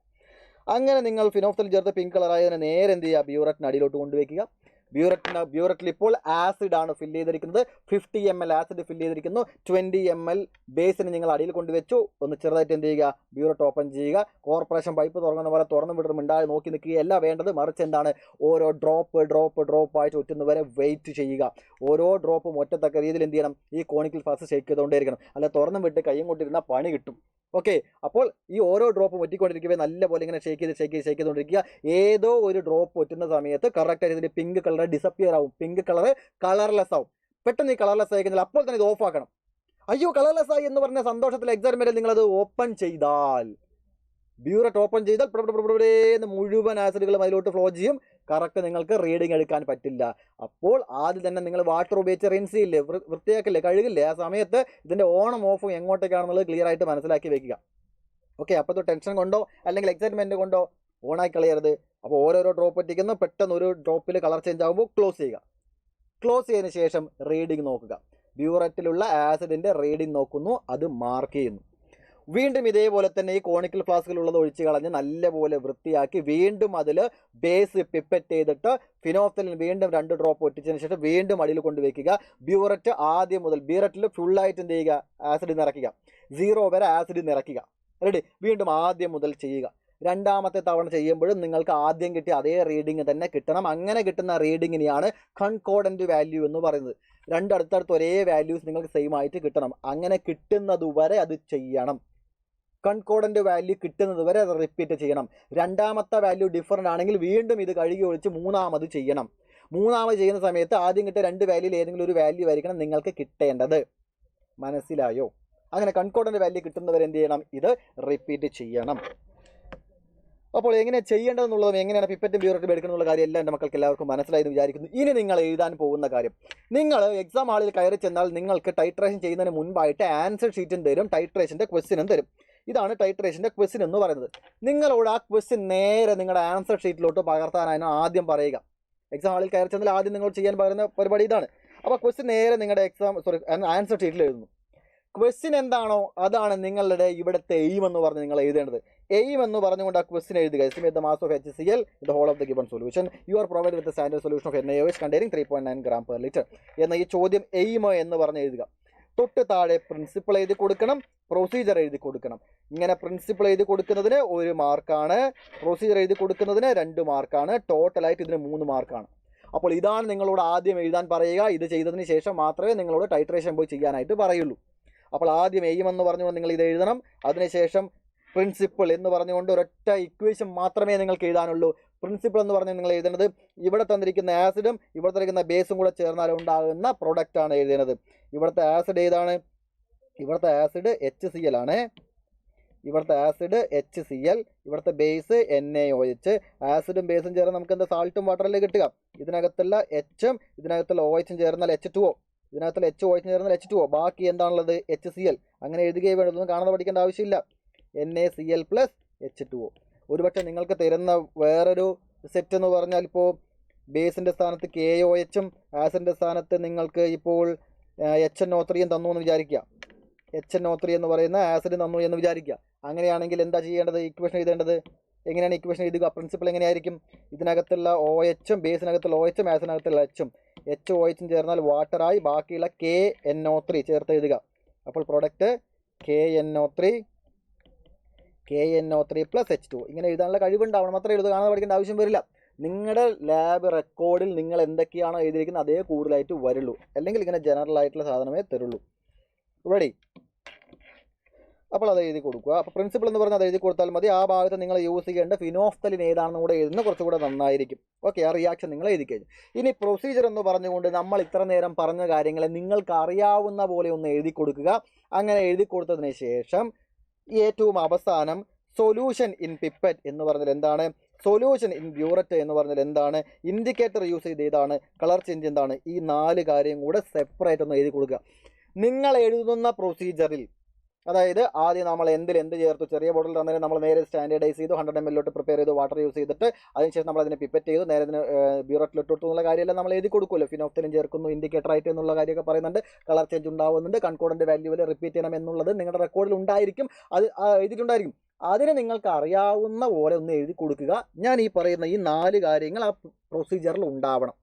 അങ്ങനെ നിങ്ങൾ ഫിനോഫ്തലിൻ ചേർത്ത് പിങ്ക് കളറായതിനെ നേരെ എന്ത് ചെയ്യുക, ബ്യൂററ്റിന് അടിയിലോട്ട് കൊണ്ടുവയ്ക്കുക. ബ്യൂററ്റിൽ ഇപ്പോൾ ആസിഡാണ് ഫില്ല് ചെയ്തിരിക്കുന്നത്. 50 ml ആസിഡ് ഫില്ല് ചെയ്തിരിക്കുന്നു. 20 ml ബേസിന് നിങ്ങൾ അടിയിൽ കൊണ്ടുവച്ചു. ഒന്ന് ചെറുതായിട്ട് എന്ത് ചെയ്യുക, ബ്യൂററ്റ് ഓപ്പൺ ചെയ്യുക. കോർപ്പറേഷൻ പൈപ്പ് തുറങ്ങുന്ന പോലെ തുറന്നു വിടും, ഉണ്ടായി നോക്കി നിൽക്കുകയല്ല വേണ്ടത്. മറിച്ച് എന്താണ്, ഓരോ ഡ്രോപ്പായിട്ട് ഒറ്റുന്നവരെ വെയിറ്റ് ചെയ്യുക. ഓരോ ഡ്രോപ്പും ഒറ്റത്തക്ക രീതിയിൽ എന്ത് ചെയ്യണം, ഈ കോണിക്കൽ ഫ്ലാസ്ക് ഷേക്ക് ചെയ്തുകൊണ്ടേയിരിക്കണം. അല്ല തുറന്നു വിട്ട് കൈയും കൊണ്ടിരുന്ന പണി കിട്ടും. ഓക്കെ, അപ്പോൾ ഈ ഓരോ ഡ്രോപ്പും ഒറ്റിക്കൊണ്ടിരിക്കവേ നല്ലപോലെ ഇങ്ങനെ ഷേക്ക് ചെയ്തുകൊണ്ടിരിക്കുക. ഏതോ ഒരു ഡ്രോപ്പ് ഒറ്റുന്ന സമയത്ത് കറക്റ്റായിട്ട് ഇതിൻ്റെ പിങ്ക് കളർ ഡിസപ്പിയർ ആവും, പിങ്ക് കളർ കളർലെസ് ആവും. പെട്ടെന്ന് ഈ കളർലെസ് ആയിക്കുന്നില്ല, അപ്പോൾ തന്നെ ഇത് ഓഫ് ആക്കണം. അയ്യോ കളർലെസ് ആയി എന്ന് പറഞ്ഞ സന്തോഷത്തിൽ എക്സാമിൽ നിങ്ങളത് ഓപ്പൺ ചെയ്താൽ, ബ്യൂററ്റ് ഓപ്പൺ ചെയ്താൽ മുഴുവൻ ആസിഡുകളും അതിലോട്ട് ഫ്ലോ ചെയ്യും. കറക്റ്റ് നിങ്ങൾക്ക് റീഡിങ് എടുക്കാൻ പറ്റില്ല. അപ്പോൾ ആദ്യം തന്നെ നിങ്ങൾ വാട്ടർ ഉപയോഗിച്ച് റിൻസ് ചെയ്യില്ലേ, വൃത്തിയാക്കില്ലേ, കഴുകില്ലേ, ആ സമയത്ത് ഇതിൻ്റെ ഓണും ഓഫും എങ്ങോട്ടേക്കാണെന്നുള്ളത് ക്ലിയർ ആയിട്ട് മനസ്സിലാക്കി വെക്കുക. ഓക്കെ, അപ്പോൾ ടെൻഷൻ കൊണ്ടോ അല്ലെങ്കിൽ എക്സൈറ്റ്മെൻറ്റ് കൊണ്ടോ ഓണാക്കി കളയരുത്. അപ്പോൾ ഓരോരോ ഡ്രോപ്പ് ഒറ്റിക്കുന്നു, പെട്ടെന്ന് ഒരു ഡ്രോപ്പിൽ കളർ ചേഞ്ച് ആകുമ്പോൾ ക്ലോസ് ചെയ്യുക. ക്ലോസ് ചെയ്തതിന് ശേഷം റീഡിങ് നോക്കുക. ബ്യൂററ്റിലുള്ള ആസിഡിൻ്റെ റീഡിങ് നോക്കുന്നു, അത് മാർക്ക് ചെയ്യുന്നു. വീണ്ടും ഇതേപോലെ തന്നെ ഈ കോണിക്കൽ ഫ്ലാസ്കിലുള്ളത് ഒഴിച്ച് കളഞ്ഞ് നല്ലപോലെ വൃത്തിയാക്കി വീണ്ടും അതിൽ ബേസ് പിപ്പറ്റ് ചെയ്തിട്ട് ഫിനോഫ്തലിൻ വീണ്ടും 2 ഡ്രോപ്പ് ഒറ്റിച്ചതിന് ശേഷം വീണ്ടും അടിയിൽ കൊണ്ടുവയ്ക്കുക. ബ്യൂററ്റ് ആദ്യം മുതൽ ബ്യൂററ്റിൽ ഫുള്ളായിട്ട് എന്ത് ചെയ്യുക, ആസിഡ് നിറയ്ക്കുക. 0 വരെ ആസിഡ് നിറയ്ക്കുക. റെഡി? വീണ്ടും ആദ്യം മുതൽ ചെയ്യുക. രണ്ടാമത്തെ തവണ ചെയ്യുമ്പോഴും നിങ്ങൾക്ക് ആദ്യം കിട്ടിയ അതേ റീഡിങ് തന്നെ കിട്ടണം. അങ്ങനെ കിട്ടുന്ന റീഡിങ്ങിനെയാണ് കൺകോർഡൻറ്റ് വാല്യൂ എന്ന് പറയുന്നത്. അടുത്തടുത്ത് ഒരേ വാല്യൂസ് നിങ്ങൾക്ക് സെയിം ആയിട്ട് കിട്ടണം. അങ്ങനെ കിട്ടുന്നതുവരെ അത് ചെയ്യണം. കൺകോർഡൻറ്റ് വാല്യൂ കിട്ടുന്നത് വരെ അത് റിപ്പീറ്റ് ചെയ്യണം. രണ്ടാമത്തെ വാല്യൂ ഡിഫറൻ്റ് ആണെങ്കിൽ വീണ്ടും ഇത് കഴുകി ഒഴിച്ച് മൂന്നാമത് ചെയ്യണം. മൂന്നാമത് ചെയ്യുന്ന സമയത്ത് ആദ്യം കിട്ടിയ 2 വാല്യൂയിൽ ഏതെങ്കിലും ഒരു വാല്യൂ ആയിരിക്കണം നിങ്ങൾക്ക് കിട്ടേണ്ടത്. മനസ്സിലായോ? അങ്ങനെ കൺകോർഡൻറ്റ് വാല്യൂ കിട്ടുന്നവരെ എന്ത് ചെയ്യണം, ഇത് റിപ്പീറ്റ് ചെയ്യണം. അപ്പോൾ എങ്ങനെ ചെയ്യേണ്ടതെന്നുള്ളതും എങ്ങനെയാണ് പിപ്പറ്റും ബ്യൂററ്റും എടുക്കണമെന്നുള്ള കാര്യം എല്ലാം എൻ്റെ മക്കൾക്ക് എല്ലാവർക്കും മനസ്സിലായെന്ന് വിചാരിക്കുന്നു. ഇനി നിങ്ങൾ എഴുതാൻ പോകുന്ന കാര്യം, നിങ്ങൾ എക്സാം ഹാളിൽ കയറി ചെന്നാൽ നിങ്ങൾക്ക് ടൈട്രേഷൻ ചെയ്യുന്നതിന് മുൻപായിട്ട് ആൻസർ ഷീറ്റും തരും, ടൈട്രേഷൻ്റെ ക്വസ്റ്റ്യനും തരും. ഇതാണ് ടൈട്രേഷൻ്റെ ക്വസ്റ്റ്യൻ എന്ന് പറയുന്നത്. നിങ്ങളോട് ആ ക്വസ്റ്റ്യൻ നേരെ നിങ്ങളുടെ ആൻസർ ഷീറ്റിലോട്ട് പകർത്താനാണ് ആദ്യം പറയുക. എക്സാം ഹാളിൽ കയറി ചെന്നാൽ ആദ്യം നിങ്ങൾ ചെയ്യാൻ പറയുന്ന പരിപാടി ഇതാണ്. അപ്പോൾ ക്വസ്റ്റ്യൻ നേരെ നിങ്ങളുടെ ആൻസർ ഷീറ്റിൽ എഴുതുന്നു. ക്വസ്റ്റ്യൻ എന്താണോ അതാണ് നിങ്ങളുടെ ഇവിടുത്തെ എയിം എന്ന് പറഞ്ഞ് നിങ്ങൾ എഴുതേണ്ടത്. എയിം എന്ന് പറഞ്ഞുകൊണ്ട് ആ ക്വസ്റ്റ്യൻ എഴുതുക. Estimate the mass of HCl in the whole of the given solution. You are provide with standard solution of NaOH containing 3.9 gram per liter എന്ന ഈ ചോദ്യം എയിം എന്ന് പറഞ്ഞ് എഴുതുക. തൊട്ട് താഴെ പ്രിൻസിപ്പിൾ എഴുതി കൊടുക്കണം, പ്രൊസീജിയർ എഴുതി കൊടുക്കണം. ഇങ്ങനെ പ്രിൻസിപ്പിൾ എഴുതി കൊടുക്കുന്നതിന് 1 മാർക്കാണ്, പ്രൊസീജിയർ എഴുതി കൊടുക്കുന്നതിന് 2 മാർക്കാണ്, ടോട്ടലായിട്ട് ഇതിന് 3 മാർക്കാണ്. അപ്പോൾ ഇതാണ് നിങ്ങളോട് ആദ്യം എഴുതാൻ പറയുക. ഇത് ചെയ്തതിന് ശേഷം മാത്രമേ നിങ്ങളോട് ടൈട്രേഷൻ പോയി ചെയ്യാനായിട്ട് പറയുള്ളൂ. അപ്പോൾ ആദ്യം എയിം എന്ന് പറഞ്ഞുകൊണ്ട് നിങ്ങൾ ഇത് എഴുതണം. അതിനുശേഷം പ്രിൻസിപ്പിൾ എന്ന് പറഞ്ഞുകൊണ്ട് ഒരൊറ്റ ഇക്വേഷൻ മാത്രമേ നിങ്ങൾക്ക് എഴുതാനുള്ളൂ. പ്രിൻസിപ്പിൾ എന്ന് പറഞ്ഞാൽ നിങ്ങൾ എഴുതേണ്ടത് ഇവിടെ തന്നിരിക്കുന്ന ആസിഡും ഇവിടെ തന്നിരിക്കുന്ന ബേസും കൂടെ ചേർന്നാൽ ഉണ്ടാകുന്ന പ്രൊഡക്റ്റാണ് എഴുതേണ്ടത്. ഇവിടുത്തെ ആസിഡ് ഏതാണ്? ഇവിടുത്തെ ആസിഡ് HCl ആണ്. ഇവിടുത്തെ ആസിഡ് HCl, ഇവിടുത്തെ ബേസ് NaOH. ആസിഡും ബേസും ചേർന്ന് നമുക്ക് എന്താ സാൾട്ടും വാട്ടറല്ലേ കിട്ടുക. ഇതിനകത്തുള്ള Hഉം ഇതിനകത്തുള്ള OHും ചേർന്നാൽ H2O, ഇതിനകത്തുള്ള HOH ചേർന്നാൽ H2O. ബാക്കി എന്താണുള്ളത്? HCl. അങ്ങനെ എഴുതുകയും വേണ്ടതൊന്നും കാണാതെ പഠിക്കേണ്ട ആവശ്യമില്ല. NaCl + H2O. ഒരുപക്ഷെ നിങ്ങൾക്ക് തരുന്ന വേറൊരു സെറ്റ് എന്ന് പറഞ്ഞാൽ ഇപ്പോൾ ബേസിൻ്റെ സ്ഥാനത്ത് KOHും ആസിഡിൻ്റെ സ്ഥാനത്ത് നിങ്ങൾക്ക് ഇപ്പോൾ HNO3 തന്നു എന്ന് വിചാരിക്കുക. HNO3 എന്ന് പറയുന്ന ആസിഡ് തന്നു എന്ന് വിചാരിക്കുക. അങ്ങനെയാണെങ്കിൽ എന്താ ചെയ്യേണ്ടത്? ഇക്വേഷൻ എഴുതേണ്ടത്. എങ്ങനെയാണ് ഇക്വേഷൻ എഴുതുക? പ്രിൻസിപ്പിൾ എങ്ങനെയായിരിക്കും? ഇതിനകത്തുള്ള OHും ബേസിനകത്തുള്ള OHും ആസിഡിനകത്തുള്ള Hഉം HOHും ചേർന്നാൽ വാട്ടറായി ബാക്കിയുള്ള KNO3 ചേർത്ത് എഴുതുക. അപ്പോൾ പ്രൊഡക്റ്റ് KNO3 + H2O. ഇങ്ങനെ എഴുതാനുള്ള കഴിവുണ്ടാവണം. മാത്രമേ എഴുതുക, കാണാതെ പഠിക്കേണ്ട ആവശ്യം വരില്ല. നിങ്ങളുടെ ലാബ് റെക്കോർഡിൽ നിങ്ങൾ എന്തൊക്കെയാണോ എഴുതിയിരിക്കുന്നത് അതേ കൂടുതലായിട്ട് വരുള്ളൂ. അല്ലെങ്കിൽ ഇങ്ങനെ ജനറൽ ആയിട്ടുള്ള സാധനമേ തരുള്ളൂ. റെഡി? അപ്പോൾ അത് എഴുതി കൊടുക്കുക. അപ്പോൾ പ്രിൻസിപ്പിൾ എന്ന് പറഞ്ഞാൽ അത് എഴുതി കൊടുത്താൽ മതി. ആ ഭാഗത്ത് നിങ്ങൾ യൂസ് ചെയ്യേണ്ട ഫിനോഫ്തലിൻ ഏതാണെന്ന് കൂടെ എഴുതുന്നത് കുറച്ചുകൂടെ നന്നായിരിക്കും. ഓക്കെ, ആ റിയാക്ഷൻ നിങ്ങൾ എഴുതി കഴിഞ്ഞു. ഇനി പ്രൊസീജിയർ എന്ന് പറഞ്ഞുകൊണ്ട് നമ്മൾ ഇത്ര നേരം പറഞ്ഞ കാര്യങ്ങളെ നിങ്ങൾക്ക് അറിയാവുന്ന പോലെ ഒന്ന് എഴുതി കൊടുക്കുക. അങ്ങനെ എഴുതി കൊടുത്തതിന് ശേഷം ഏറ്റവും അവസാനം സൊല്യൂഷൻ ഇൻ പിപ്പറ്റ് എന്ന് പറഞ്ഞാൽ എന്താണ്, സൊല്യൂഷൻ ഇൻ ബ്യൂററ്റ് എന്ന് പറഞ്ഞാൽ എന്താണ്, ഇൻഡിക്കേറ്റർ യൂസ് ചെയ്ത് ഏതാണ്, കളർ ചേഞ്ച് എന്താണ്, ഈ 4 കാര്യം കൂടെ സെപ്പറേറ്റ് ഒന്ന് എഴുതി കൊടുക്കുക. നിങ്ങൾ എഴുതുന്ന പ്രൊസീജിയറിൽ, അതായത് ആദ്യം നമ്മൾ എന്ത് ചേർത്തു, ചെറിയ ബോട്ടിൽ തന്നേരം നമ്മൾ നേരെ സ്റ്റാൻഡേർഡൈസ് ചെയ്തു, 100 ml പ്രിപ്പയർ ചെയ്തു, വാട്ടർ യൂസ് ചെയ്തിട്ട് അതിനുശേഷം നമ്മൾ അതിനെ പിപ്പറ്റ് ചെയ്തു, നേരെ അതിന് ബ്യൂററ്റിലിട്ട് കൊടുത്തു എന്നുള്ള കാര്യമെല്ലാം നമ്മൾ എഴുതി കൊടുക്കുമല്ലോ. ഫിനോഫ്തലിൻ ചേർക്കുന്നു, ഇൻഡിക്കേറ്റർ ആയിട്ട് എന്നുള്ള കാര്യമൊക്കെ പറയുന്നുണ്ട്, കളർ ചേഞ്ച് ഉണ്ടാവുന്നുണ്ട്, കൺകോർഡന്റ് വാല്യൂവിൽ റിപ്പീറ്റ് ചെയ്യണം എന്നുള്ളത് നിങ്ങളുടെ റെക്കോർഡിൽ ഉണ്ടായിരിക്കും, അത് എഴുതിയിട്ടുണ്ടായിരിക്കും. അതിന് നിങ്ങൾക്ക് അറിയാവുന്ന പോലെ ഒന്ന് എഴുതി കൊടുക്കുക. ഞാൻ ഈ പറയുന്ന ഈ 4 കാര്യങ്ങൾ ആ പ്രൊസീജിയറിൽ ഉണ്ടാവണം.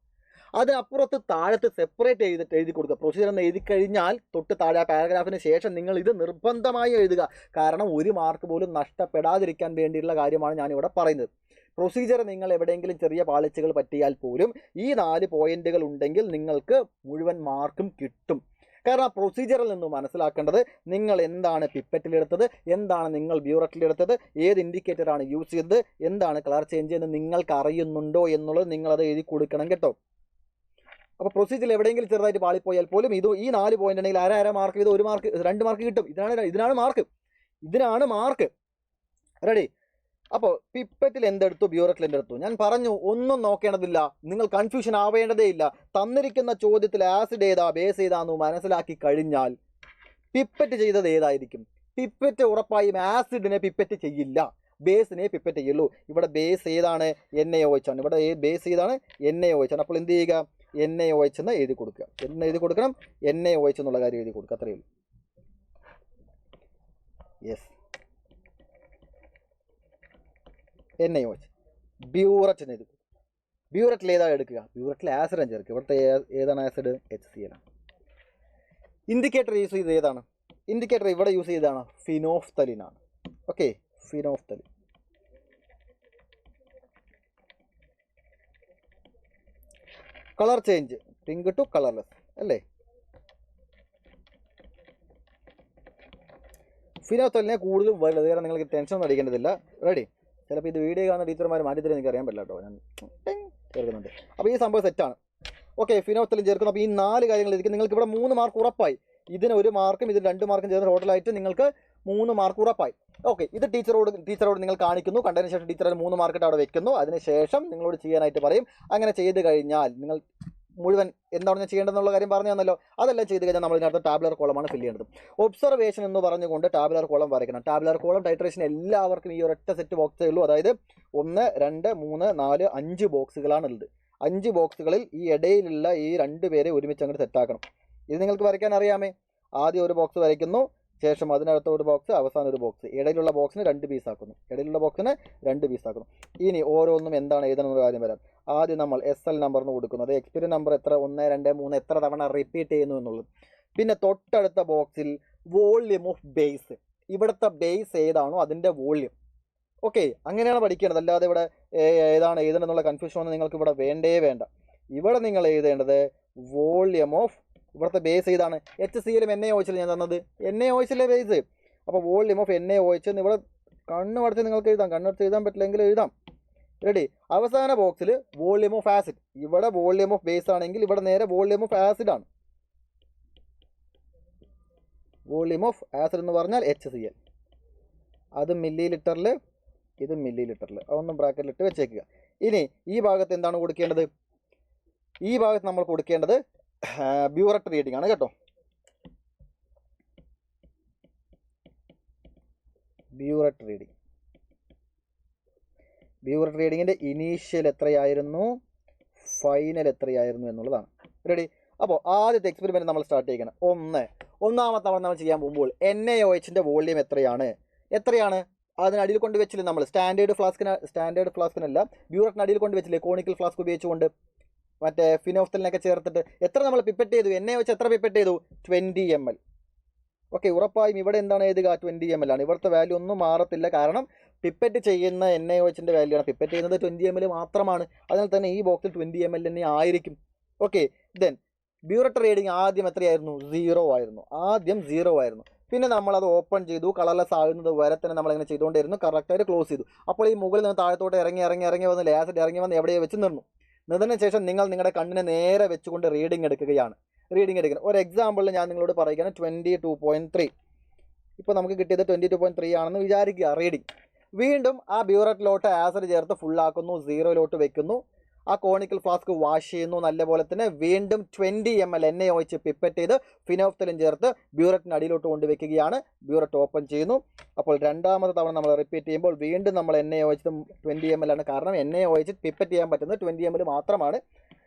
അതിനപ്പുറത്ത് താഴത്ത് സെപ്പറേറ്റ് എഴുതി കൊടുക്കുക. പ്രൊസീജിയർ എന്ന് എഴുതി കഴിഞ്ഞാൽ തൊട്ട് താഴെ ആ പാരഗ്രാഫിന് ശേഷം നിങ്ങൾ ഇത് നിർബന്ധമായി എഴുതുക. കാരണം 1 മാർക്ക് പോലും നഷ്ടപ്പെടാതിരിക്കാൻ വേണ്ടിയുള്ള കാര്യമാണ് ഞാനിവിടെ പറയുന്നത്. പ്രൊസീജിയർ നിങ്ങൾ എവിടെയെങ്കിലും ചെറിയ പാളിച്ചകൾ പറ്റിയാൽ പോലും ഈ 4 പോയിന്റുകൾ ഉണ്ടെങ്കിൽ നിങ്ങൾക്ക് മുഴുവൻ മാർക്കും കിട്ടും. കാരണം പ്രൊസീജിയറിൽ നിന്ന് മനസ്സിലാക്കേണ്ടത് നിങ്ങൾ എന്താണ് പിപ്പറ്റിലെടുത്തത്, എന്താണ് നിങ്ങൾ ബ്യൂററ്റിലെടുത്തത്, ഏത് ഇൻഡിക്കേറ്ററാണ് യൂസ് ചെയ്തത്, എന്താണ് കളർ ചേഞ്ച് എന്ന് നിങ്ങൾക്ക് അറിയുന്നുണ്ടോ എന്നുള്ളത് നിങ്ങളത് എഴുതി കൊടുക്കണം കേട്ടോ. അപ്പോൾ പ്രൊസീജിയർ എവിടെയെങ്കിലും ചെറുതായിട്ട് പാളിപ്പോയാൽ പോലും ഈ 4 പോയിന്റ് ഉണ്ടെങ്കിൽ അര മാർക്ക്, ഇത് 1 മാർക്ക്, 2 മാർക്ക് കിട്ടും. ഇതിനാണ് മാർക്ക്. റെഡി? അപ്പോൾ പിപ്പറ്റിൽ എന്തെടുത്തു, ബ്യൂററ്റിൽ എന്തെടുത്തു, ഞാൻ പറഞ്ഞു ഒന്നും നോക്കേണ്ടതില്ല, നിങ്ങൾ കൺഫ്യൂഷൻ ആവേണ്ടതേ ഇല്ല. തന്നിരിക്കുന്ന ചോദ്യത്തിൽ ആസിഡ് ഏതാ ബേസ് ഏതാന്ന് മനസ്സിലാക്കി കഴിഞ്ഞാൽ പിപ്പറ്റ് ചെയ്തത് ഏതായിരിക്കും? പിപ്പറ്റ് ഉറപ്പായും ആസിഡിനെ പിപ്പറ്റ് ചെയ്യില്ല, ബേസിനെ പിപ്പറ്റ് ചെയ്യുള്ളൂ. ഇവിടെ ബേസ് ഏതാണ്? NaOH ആണ്. ഇവിടെ ബേസ് ഏതാണ്? NaOH ആണ്. അപ്പോൾ എന്ത് ചെയ്യുക? NaOH എന്ന് എഴുതി കൊടുക്കുക. എഴുതി കൊടുക്കണം, NaOH എന്നുള്ള കാര്യം എഴുതി കൊടുക്കുക. അത്രയേ ഉള്ളൂ. Yes, NaOH. ബ്യൂററ്റിന് എഴുതി കൊടുക്കുക. ബ്യൂററ്റിൽ ഏതാണ് എടുക്കുക? ബ്യൂററ്റിൽ ആസിഡാണ് ചേർക്കുക. ഇവിടുത്തെ ഏതാണ് ആസിഡ്? HCl ആണ്. ഇൻഡിക്കേറ്റർ യൂസ് ചെയ്ത് ഏതാണ്? ഇൻഡിക്കേറ്റർ ഇവിടെ യൂസ് ചെയ്താണ് ഫിനോഫ്തലിൻ ആണ്. Okay, phenolphthalein. Colour change pink to colourless അല്ലേ? ഫിനോഫ്തലിനെ കൂടുതൽ വരുന്നത്, കാരണം നിങ്ങൾക്ക് ടെൻഷൻ ഒന്നും അടിക്കേണ്ടതില്ല. റെഡി? ചിലപ്പോൾ ഇത് വീഡിയോ കാണുന്ന ടീച്ചർമാർ മാറ്റി തരും, എനിക്ക് അറിയാൻ പറ്റില്ല കേട്ടോ. ഞാൻ ചേർക്കുന്നുണ്ട്. അപ്പോൾ ഈ സംഭവം സെറ്റാണ്. ഓക്കെ, ഫിനോഫ്തലിൻ ചേർക്കുന്നു. അപ്പോൾ ഈ 4 കാര്യങ്ങൾ ഇരിക്കും. നിങ്ങൾക്ക് ഇവിടെ 3 മാർക്ക് ഉറപ്പായി. ഇതിന് 1 മാർക്കും ഇതിന് 2 മാർക്കും ചേർന്ന് ടോട്ടലായിട്ട് നിങ്ങൾക്ക് 3 മാർക്ക് ഉറപ്പായി. ഓക്കെ, ഇത് ടീച്ചറോട് നിങ്ങൾ കാണിക്കുന്നു. കണ്ടതിന് ശേഷം ടീച്ചർ 3 മാർക്കിട്ട് അവിടെ വെക്കുന്നു. അതിനുശേഷം നിങ്ങളോട് ചെയ്യാനായിട്ട് പറയും. അങ്ങനെ ചെയ്ത് കഴിഞ്ഞാൽ നിങ്ങൾ മുഴുവൻ എന്താണ് ഞാൻ ചെയ്യേണ്ടതെന്നുള്ള കാര്യം പറഞ്ഞു തന്നല്ലോ. അതെല്ലാം ചെയ്ത് കഴിഞ്ഞാൽ നമ്മൾ ഇതിനകത്ത് ടാബുലർ കോളമാണ് ഫില്ല് ചെയ്യേണ്ടത്. ഒബ്സർവേഷൻ എന്ന് പറഞ്ഞുകൊണ്ട് ടാബുലർ കോളം വരയ്ക്കണം. ടാബുലർ കോളം ടൈട്രേഷൻ എല്ലാവർക്കും ഈ ഒരൊറ്റ സെറ്റ് ബോക്സേ ഉള്ളൂ. അതായത് 1, 2, 3, 4, 5 ബോക്സുകളാണ് ഉള്ളത്. 5 ബോക്സുകളിൽ ഈ ഇടയിലുള്ള ഈ 2 പേരെ ഒരുമിച്ച് അങ്ങോട്ട് സെറ്റാക്കണം. ഇത് നിങ്ങൾക്ക് വരയ്ക്കാൻ അറിയാമേ. ആദ്യം ഒരു ബോക്സ് വരയ്ക്കുന്നു, ശേഷം അതിനകത്ത് ഒരു ബോക്സ്, അവസാനം ഒരു ബോക്സ്. ഇടയിലുള്ള ബോക്സിന് 2 പീസാക്കുന്നു. ഇനി ഓരോന്നും എന്താണ് എഴുതണമെന്നൊരു കാര്യം വരാം. ആദ്യം നമ്മൾ SL നമ്പറിന് കൊടുക്കുന്നത് എക്സ്പീരിയൻ നമ്പർ എത്ര 1, 2, 3 എത്ര തവണ റിപ്പീറ്റ് ചെയ്യുന്നു എന്നുള്ളത്. പിന്നെ തൊട്ടടുത്ത ബോക്സിൽ വോള്യൂം ഓഫ് ബേസ്, ഇവിടുത്തെ ബേസ് ഏതാണോ അതിൻ്റെ വോള്യൂം. ഓക്കെ, അങ്ങനെയാണ് പഠിക്കേണ്ടത്. അല്ലാതെ ഇവിടെ ഏതാണ് എഴുതണമെന്നുള്ള കൺഫ്യൂഷൻ ഒന്നും നിങ്ങൾക്ക് ഇവിടെ വേണ്ട. ഇവിടെ നിങ്ങൾ എഴുതേണ്ടത് വോള്യൂം ഓഫ്, ഇവിടുത്തെ ബേസ് ഏതാണ്? HCl NaOH ഞാൻ തന്നത് NaOH ബേസ്. അപ്പോൾ വോള്യൂം ഓഫ് NaOH എന്ന് ഇവിടെ കണ്ണ് അടച്ച് നിങ്ങൾക്ക് എഴുതാം. കണ്ണടച്ച് എഴുതാൻ പറ്റില്ലെങ്കിൽ എഴുതാം. റെഡി. അവസാന ബോക്സിൽ വോള്യൂം ഓഫ് ആസിഡ്. ഇവിടെ വോള്യൂം ഓഫ് ബേസ് ആണെങ്കിൽ ഇവിടെ നേരെ വോള്യൂം ഓഫ് ആസിഡ് ആണ്. വോള്യൂം ഓഫ് ആസിഡ് എന്ന് പറഞ്ഞാൽ HCl. അത് മില്ലി ലിറ്ററിൽ, ഇത് മില്ലി ലിറ്ററിൽ. അതൊന്നും ബ്രാക്കറ്റിലിട്ട് വെച്ചേക്കുക. ഇനി ഈ ഭാഗത്ത് എന്താണ് കൊടുക്കേണ്ടത്? ഈ ഭാഗത്ത് നമ്മൾ കൊടുക്കേണ്ടത് ബ്യൂററ്റ് റീഡിംഗ് ആണ് കേട്ടോ. ബ്യൂററ്റ് റീഡിങ്ങിൻ്റെ ഇനീഷ്യൽ എത്രയായിരുന്നു, ഫൈനൽ എത്രയായിരുന്നു എന്നുള്ളതാണ്. റെഡി. അപ്പോൾ ആദ്യത്തെ എക്സ്പെരിമെൻറ്റ് നമ്മൾ സ്റ്റാർട്ട് ചെയ്യണം. ഒന്നാമത്തെ തവണ നമ്മൾ ചെയ്യാൻ പോകുമ്പോൾ NaOHൻ്റെ വോള്യൂം എത്രയാണ് അതിനടിയിൽ കൊണ്ട് വെച്ചില്ലേ നമ്മൾ. സ്റ്റാൻഡേർഡ് ഫ്ലാസ്കിനല്ല, ബ്യൂററ്റിന് അടിയിൽ കൊണ്ട് വെച്ചില്ലേ കോണിക്കൽ ഫ്ലാസ്ക് ഉപയോഗിച്ചുകൊണ്ട് മറ്റേ ഫിനോഫ്തലിനൊക്കെ ചേർത്തിട്ട്. എത്ര നമ്മൾ പിപ്പറ്റ് ചെയ്തു? NaOH എത്ര പിപ്പറ്റ് ചെയ്തു? 20 ml. ഓക്കെ, ഉറപ്പായും ഇവിടെ എന്താണ് എഴുതുക? 20 ml ആണ്. ഇവിടുത്തെ വാല്യൂ ഒന്നും മാറത്തില്ല. കാരണം പിപ്പറ്റ് ചെയ്യുന്ന NaOHൻ്റെ വാല്യൂ ആണ്. പിപ്പറ്റ് ചെയ്യുന്നത് 20 ml മാത്രമാണ്. അതിനാൽ തന്നെ ഈ ബോക്സിൽ 20 ml തന്നെ ആയിരിക്കും. ഓക്കെ, ദെൻ ബ്യൂററ്റ് റീഡിങ് ആദ്യം എത്രയായിരുന്നു? 0 ആയിരുന്നു. പിന്നെ നമ്മളത് ഓപ്പൺ ചെയ്തു. കളർലെസ് ആകുന്നത് വരെ തന്നെ നമ്മളിങ്ങനെ ചെയ്തുകൊണ്ടിരുന്നു. കറക്റ്റായിട്ട് ക്ലോസ് ചെയ്തു. അപ്പോൾ ഈ മുകളിൽ നിന്ന് താഴത്തോട്ട് ഇറങ്ങി വന്ന് ആസിഡ് ഇറങ്ങി വന്ന് എവിടെയോ വെച്ച് നിന്നതിന് ശേഷം നിങ്ങൾ നിങ്ങളുടെ കണ്ണിനെ നേരെ വെച്ചുകൊണ്ട് റീഡിങ് എടുക്കുകയാണ്. ഒരു എക്സാമ്പിളിൽ ഞാൻ നിങ്ങളോട് പറയുകയാണ് 22.3. ഇപ്പോൾ നമുക്ക് കിട്ടിയത് 22.3 ആണെന്ന് വിചാരിക്കുക റീഡിങ്. വീണ്ടും ആ ബ്യൂററ്റിലോട്ട് ആസിഡ് ചേർത്ത് ഫുള്ളാക്കുന്നു, 0 വെക്കുന്നു. ആ കോണിക്കൽ ഫ്ലാസ്ക് വാഷ് ചെയ്യുന്നു നല്ലപോലെ തന്നെ. വീണ്ടും 20 ml NaOH പിപ്പറ്റ് ചെയ്ത് ഫിനോഫ്തലിൻ ചേർത്ത് ബ്യൂററ്റിന് അടിയിലോട്ട് കൊണ്ടുവയ്ക്കുകയാണ്. ബ്യൂററ്റ് ഓപ്പൺ ചെയ്യുന്നു. അപ്പോൾ രണ്ടാമത്തെ തവണ നമ്മൾ റിപ്പീറ്റ് ചെയ്യുമ്പോൾ വീണ്ടും നമ്മൾ NaOH 20 ml ആണ്. കാരണം NaOH പിപ്പറ്റ് ചെയ്യാൻ പറ്റുന്നത് 20 ml മാത്രമാണ്.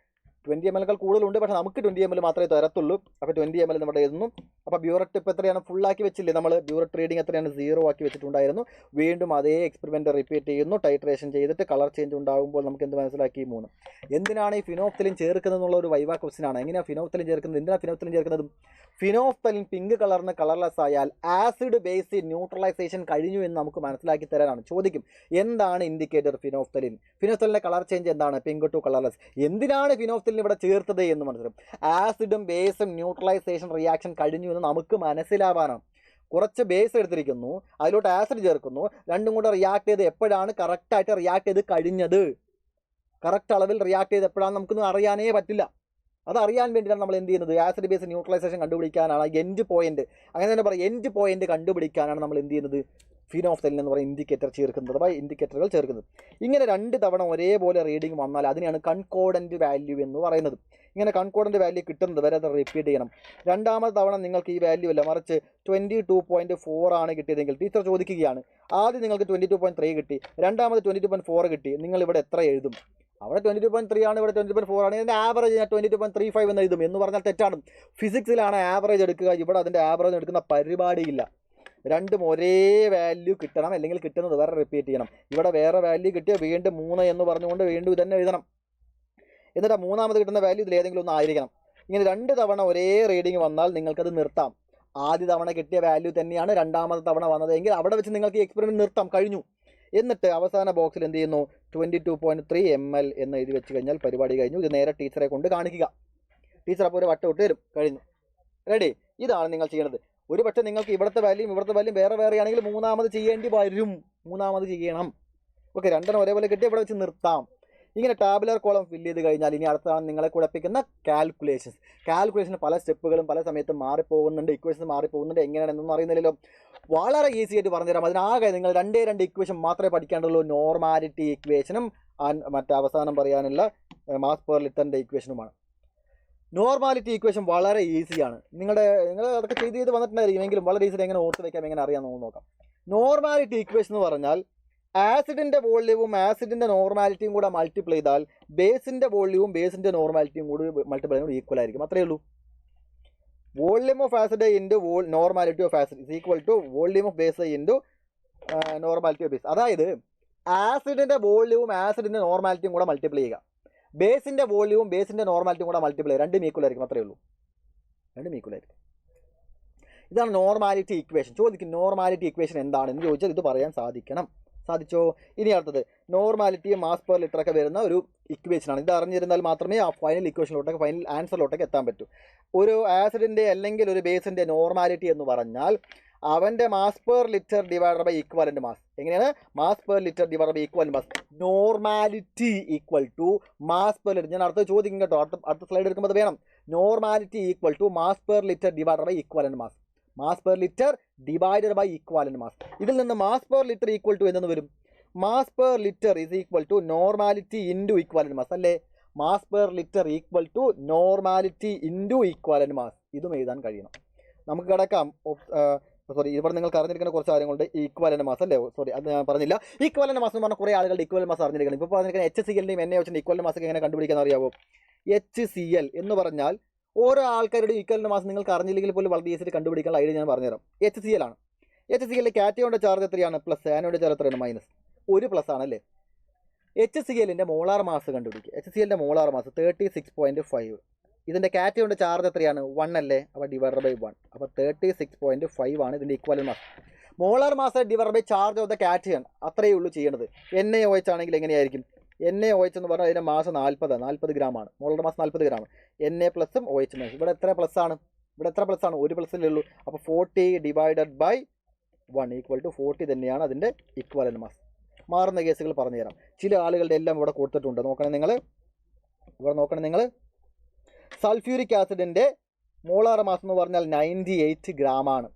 20 ml കൂടുതലുണ്ട്, പക്ഷേ നമുക്ക് 20 ml മാത്രമേ തരത്തുള്ളൂ. അപ്പോൾ 20 ml നമ്മുടെ എഴുതുന്നു. അപ്പോൾ ബ്യൂററ്റ് ഇപ്പോൾ എത്രയാണ്? ഫുള്ളാക്കി വെച്ചില്ലേ നമ്മൾ? ബ്യൂററ്റ് റീഡിങ് എത്രയാണ്? 0 ആക്കി വെച്ചിട്ടുണ്ടായിരുന്നു. വീണ്ടും അതേ എക്സ്പെരിമെൻറ്റ് റിപ്പീറ്റ് ചെയ്യുന്നു. ടൈട്രേഷൻ ചെയ്തിട്ട് കളർ ചേഞ്ച് ഉണ്ടാകുമ്പോൾ നമുക്ക് എന്ത് മനസ്സിലാക്കി? 3. എന്തിനാണ് ഈ ഫിനോഫ്തലിൻ ചേർക്കുന്നത് എന്നുള്ള ഒരു വൈവ ക്വസ്റ്റ്യൻ ആണ്. എങ്ങനെയാണ് ഫിനോഫ്തലിൻ ചേർക്കുന്നത്? എന്തിനാണ് ഫിനോഫ്തലിൻ ചേർക്കുന്നത്? ഫിനോഫ്തലിൻ പിങ്ക് കളറിന് കളർലെസ് ആയാൽ ആസിഡ് ബേസ് ന്യൂട്രലൈസേഷൻ കഴിഞ്ഞു എന്ന് നമുക്ക് മനസ്സിലാക്കി തരാനാണ്. ചോദിക്കും, എന്താണ് ഇൻഡിക്കേറ്റർ ഫിനോഫ്തലിൻ്റെ കളർ ചേഞ്ച് എന്താണ്? Pink to colourless. എന്തിനാണ് ഫിനോഫ്തലിൻ ഇവിടെ ചേർത്തത് എന്ന് മനസ്സിലാക്കും. ആസിഡും ബേസും ന്യൂട്രലൈസേഷൻ റിയാക്ഷൻ കഴിഞ്ഞു എന്ന് നമുക്ക് മനസ്സിലാവാനാണ്. കുറച്ച് ബേസ് എടുത്തിരിക്കുന്നു, അതിലോട്ട് ആസിഡ് ചേർക്കുന്നു, രണ്ടും കൂടെ റിയാക്ട് ചെയ്ത് എപ്പോഴാണ് കറക്റ്റായിട്ട് റിയാക്ട് ചെയ്ത് കഴിഞ്ഞത്, കറക്റ്റ് അളവിൽ റിയാക്ട് ചെയ്ത് എപ്പോഴാണ് നമുക്കൊന്നും അറിയാനേ പറ്റില്ല. അതറിയാൻ വേണ്ടിയിട്ടാണ് നമ്മൾ എന്ത് ചെയ്യുന്നത്? ആസിഡ് ബേസ് ന്യൂട്രലൈസേഷൻ കണ്ടുപിടിക്കാനാണ് എൻഡ് പോയിന്റ്, അങ്ങനെ തന്നെ പറയാം. എൻഡ് പോയിന്റ് കണ്ടുപിടിക്കാനാണ് നമ്മൾ എന്ത് ചെയ്യുന്നത്? ഫിനോഫ്തലിൻ എന്ന് പറയുന്ന ഇൻഡിക്കേറ്റർ ചേർക്കുന്നത്, അഥവാ ഇൻഡിക്കേറ്ററുകൾ ചേർക്കുന്നത്. ഇങ്ങനെ 2 തവണ ഒരേപോലെ റീഡിങ് വന്നാൽ അതിനെയാണ് കൺകോർഡൻറ്റ് വാല്യൂ എന്ന് പറയുന്നത്. ഇങ്ങനെ കൺകോർഡൻറ്റ് വാല്യൂ കിട്ടുന്നത് വരെ അത് റിപ്പീറ്റ് ചെയ്യണം. രണ്ടാമത്തെ തവണ നിങ്ങൾക്ക് ഈ വാല്യൂ അല്ല, മറിച്ച് 22.4 ആണ് കിട്ടിയതെങ്കിൽ ടീച്ചർ ചോദിക്കുകയാണ്, ആദ്യം നിങ്ങൾക്ക് 22.3 കിട്ടി, രണ്ടാമത് 22.4 കിട്ടി, നിങ്ങൾ ഇവിടെ എത്ര എഴുതും? അവിടെ 22.3 ആണ്, ഇവിടെ 22.4 ആണ്. ഇതിൻ്റെ ആവറേജ് ഞാൻ 22.35 എന്ന് എഴുതും എന്ന് പറഞ്ഞാൽ തെറ്റാണ്. ഫിസിക്സിലാണ് ആവറേജ് എടുക്കുക, ഇവിടെ അതിൻ്റെ ആവറേജ് എടുക്കുന്ന പരിപാടിയില്ല. രണ്ടും ഒരേ വാല്യൂ കിട്ടണം, അല്ലെങ്കിൽ കിട്ടുന്നത് വേറെ റിപ്പീറ്റ് ചെയ്യണം. ഇവിടെ വേറെ വാല്യൂ കിട്ടിയ വീണ്ടും 3 എന്ന് പറഞ്ഞുകൊണ്ട് വീണ്ടും ഇതന്നെ എഴുതണം. എന്നിട്ട് മൂന്നാമത് കിട്ടുന്ന വാല്യൂ ഇതിൽ ഏതെങ്കിലും ഒന്ന് ആയിരിക്കണം. ഇങ്ങനെ 2 തവണ ഒരേ റീഡിങ് വന്നാൽ നിങ്ങൾക്കത് നിർത്താം. ആദ്യ തവണ കിട്ടിയ വാല്യൂ തന്നെയാണ് രണ്ടാമത്തെ തവണ വന്നതെങ്കിൽ അവിടെ വെച്ച് നിങ്ങൾക്ക് ഈ എക്സ്പെരിമെൻറ്റ് നിർത്താം, കഴിഞ്ഞു. എന്നിട്ട് അവസാന ബോക്സിൽ എന്ത് ചെയ്യുന്നു? 22.3 ml എന്ന് എഴുതി വെച്ച് കഴിഞ്ഞാൽ പരിപാടി കഴിഞ്ഞു. ഇത് നേരെ ടീച്ചറെ കൊണ്ട് കാണിക്കുക. ടീച്ചർ അപ്പോൾ ഒരു വട്ടം ഇട്ട് തരും, കഴിഞ്ഞു. റെഡി? ഇതാണ് നിങ്ങൾ ചെയ്യേണ്ടത്. ഒരു പക്ഷേ നിങ്ങൾക്ക് ഇവിടുത്തെ വാല്യൂം വേറെ ആണെങ്കിൽ മൂന്നാമത് ചെയ്യേണ്ടി വരും. മൂന്നാമത് ചെയ്യണം. ഓക്കെ, രണ്ടെണ്ണം ഒരേപോലെ കിട്ടി ഇവിടെ വെച്ച് നിർത്താം. ഇങ്ങനെ ടാബുലർ കോളം ഫില്ല് ചെയ്ത് കഴിഞ്ഞാൽ ഇനി അടുത്താണ് നിങ്ങളെ കുഴപ്പിക്കുന്ന കാൽക്കുലേഷന് പല സ്റ്റെപ്പുകളും പല സമയത്തും മാറിപ്പോകുന്നുണ്ട്, ഇക്വേഷൻസ് മാറിപ്പോകുന്നുണ്ട്, എങ്ങനെയാണെന്നൊന്നും അറിയുന്നില്ലല്ലോ. വളരെ ഈസി ആയിട്ട് പറഞ്ഞുതരാം. അതിനാകെ നിങ്ങൾ രണ്ട് ഇക്വേഷൻ മാത്രമേ പഠിക്കേണ്ടുള്ളൂ. നോർമാലിറ്റി ഇക്വേഷനും മറ്റേ അവസാനം പറയാനുള്ള മാസ് പെർ ലിറ്ററിൻ്റെ ഇക്വേഷനുമാണ്. നോർമാലിറ്റി ഇക്വേഷൻ വളരെ ഈസിയാണ്. നിങ്ങൾ അതൊക്കെ ചെയ്ത് വന്നിട്ടുണ്ടായിരിക്കും, എങ്കിലും വളരെ ഈസിയായി എങ്ങനെ ഓർത്ത് വയ്ക്കാം, എങ്ങനെ അറിയാമെന്ന് നോക്കാം. നോർമാലിറ്റി ഇക്വേഷൻ എന്ന് പറഞ്ഞാൽ ആസിഡിൻ്റെ വോള്യവും ആസിഡിൻ്റെ നോർമാലിറ്റിയും കൂടെ മൾട്ടിപ്ലൈ ചെയ്താൽ ബേസിൻ്റെ വോള്യവും ബേസിൻ്റെ നോർമാലിറ്റിയും കൂടി മൾട്ടിപ്ലൈ ചെയ്യുമ്പോൾ ഈക്വൽ ആയിരിക്കും. അത്രയേ ഉള്ളൂ. Volume of acid into normality of acid is equal to volume of base into normality of base. അതായത് ആസിഡിൻ്റെ വോള്യവും ആസിഡിൻ്റെ നോർമാലിറ്റിയും കൂടെ മൾട്ടിപ്ലൈ ചെയ്യുക, ബേസിൻ്റെ വോള്യവും ബേസിൻ്റെ നോർമാലിറ്റിയും കൂടെ മൾട്ടിപ്ലൈ ചെയ്യുക, രണ്ടും ഈക്വൽ ആയിരിക്കും. അത്രയേ ഉള്ളൂ, രണ്ടും ഈക്വൽ ആയിരിക്കും. ഇതാണ് നോർമാലിറ്റി ഇക്വേഷൻ. ചോദിക്കും നോർമാലിറ്റി ഇക്വേഷൻ എന്താണെന്ന് ചോദിച്ചാൽ ഇത് പറയാൻ സാധിച്ചോ? ഇനി അടുത്തത് നോർമാലിറ്റി മാസ് പെർ ലിറ്റർ ഒക്കെ വരുന്ന ഒരു ഇക്വേഷനാണ്. ഇത് അറിഞ്ഞിരുന്നാൽ മാത്രമേ ആ ഫൈനൽ ഇക്വേഷനിലോട്ടൊക്കെ ഫൈനൽ ആൻസറിലോട്ടൊക്കെ എത്താൻ പറ്റൂ. ഒരു ആസിഡിൻ്റെ അല്ലെങ്കിൽ ഒരു ബേസിൻ്റെ നോർമാലിറ്റി എന്ന് പറഞ്ഞാൽ അവൻ്റെ mass per litre divided by equivalent mass. എങ്ങനെയാണ്? Mass per litre divided by equivalent mass. Normality equal to mass per litre. ഞാൻ അടുത്ത ചോദിക്കും കേട്ടോ, അടുത്ത സ്ലൈഡ് എടുക്കുമ്പോൾ വേണം. Normality equal to mass per litre divided by equivalent mass. Mass per litre divided by equivalent mass. ഇതിൽ നിന്ന് mass per litre equal to എന്തെന്ന് വരും? Mass per litre is equal to normality into equivalent mass അല്ലേ? Mass per litre equal to normality into equivalent mass. ഇതും എഴുതാൻ കഴിയണം. നമുക്ക് കിടക്കാം. ഇവിടെ നിങ്ങൾക്ക് അറിഞ്ഞിരിക്കുന്ന കുറച്ച് കാര്യങ്ങളുണ്ട്. ഈക്വലൻ്റ് മാസ് അല്ലേ? അത് ഞാൻ പറഞ്ഞില്ല. ഈക്വലൻ്റ് മാസ് എന്ന് പറഞ്ഞാൽ കുറേ ആളുകളുടെ ഈക്വലൻ്റ് മാസ് അറിഞ്ഞിരിക്കണം. ഇപ്പോൾ പറഞ്ഞിരിക്കുന്ന HCl-ൻ്റെയും NaOH-ൻ്റെയും ഈക്വലൻ്റ് മാസ് എങ്ങനെ കണ്ടുപിടിക്കാൻ അറിയാവോ? HCl എന്ന് പറഞ്ഞാൽ ഓരോ ആൾക്കാരുടെ ഈക്വലൻ്റ് മാസ് നിങ്ങൾക്ക് അറിഞ്ഞില്ലെങ്കിൽ പോലും വളരെ ഈസിയായിട്ട് കണ്ടുപിടിക്കാനുള്ള ഐഡിയ ഞാൻ പറഞ്ഞുതരാം. HCl ആണ്. HCl കാറ്റയോണിൻ്റെ ചാർജ് എത്രയാണ്? പ്ലസ്. ആനോണിൻ്റെ ചാർജ് എത്രയാണ്? മൈനസ്. ഒരു പ്ലസ് ആണല്ലേ. HCl-ൻ്റെ മോളാർ മാസ് കണ്ടുപിടിക്കുക. HCl-ൻ്റെ മോളാർ മാസ് 36.5. ഇതിൻ്റെ കാറ്റയോണിൻ്റെ ചാർജ് എത്രയാണ്? 1 അല്ലേ? അപ്പോൾ ഡിവൈഡഡ് ബൈ 1. അപ്പോൾ 36.5 ആണ് ഇതിൻ്റെ equivalent mass. Molar mass divided by charge of the cation. അത്രയേ ഉള്ളൂ ചെയ്യേണ്ടത്. NaOH ആണെങ്കിൽ എങ്ങനെയായിരിക്കും? NaOH എന്ന് പറഞ്ഞാൽ അതിൻ്റെ മാസ് 40 ഗ്രാമാണ്. Molar mass 40 gram. Na പ്ലസും OH മൈനസ്. ഇവിടെ എത്ര പ്ലസ് ആണ്? ഒരു പ്ലസ്സല്ലേ ഉള്ളൂ. അപ്പോൾ 40 ഡിവൈഡഡ് ബൈ 1 ഈക്വൽ ടു 40 തന്നെയാണ് അതിൻ്റെ ഈക്വലൻ്റ് മാസ്. മാറുന്ന കേസുകൾ പറഞ്ഞുതരാം. ചില ആളുകളുടെ എല്ലാം ഇവിടെ കൊടുത്തിട്ടുണ്ട്. നോക്കണേ നിങ്ങൾ. സൾഫ്യൂരിക് ആസിഡിൻ്റെ മോളാർ മാസ് എന്ന് പറഞ്ഞാൽ 98 ഗ്രാമാണ്.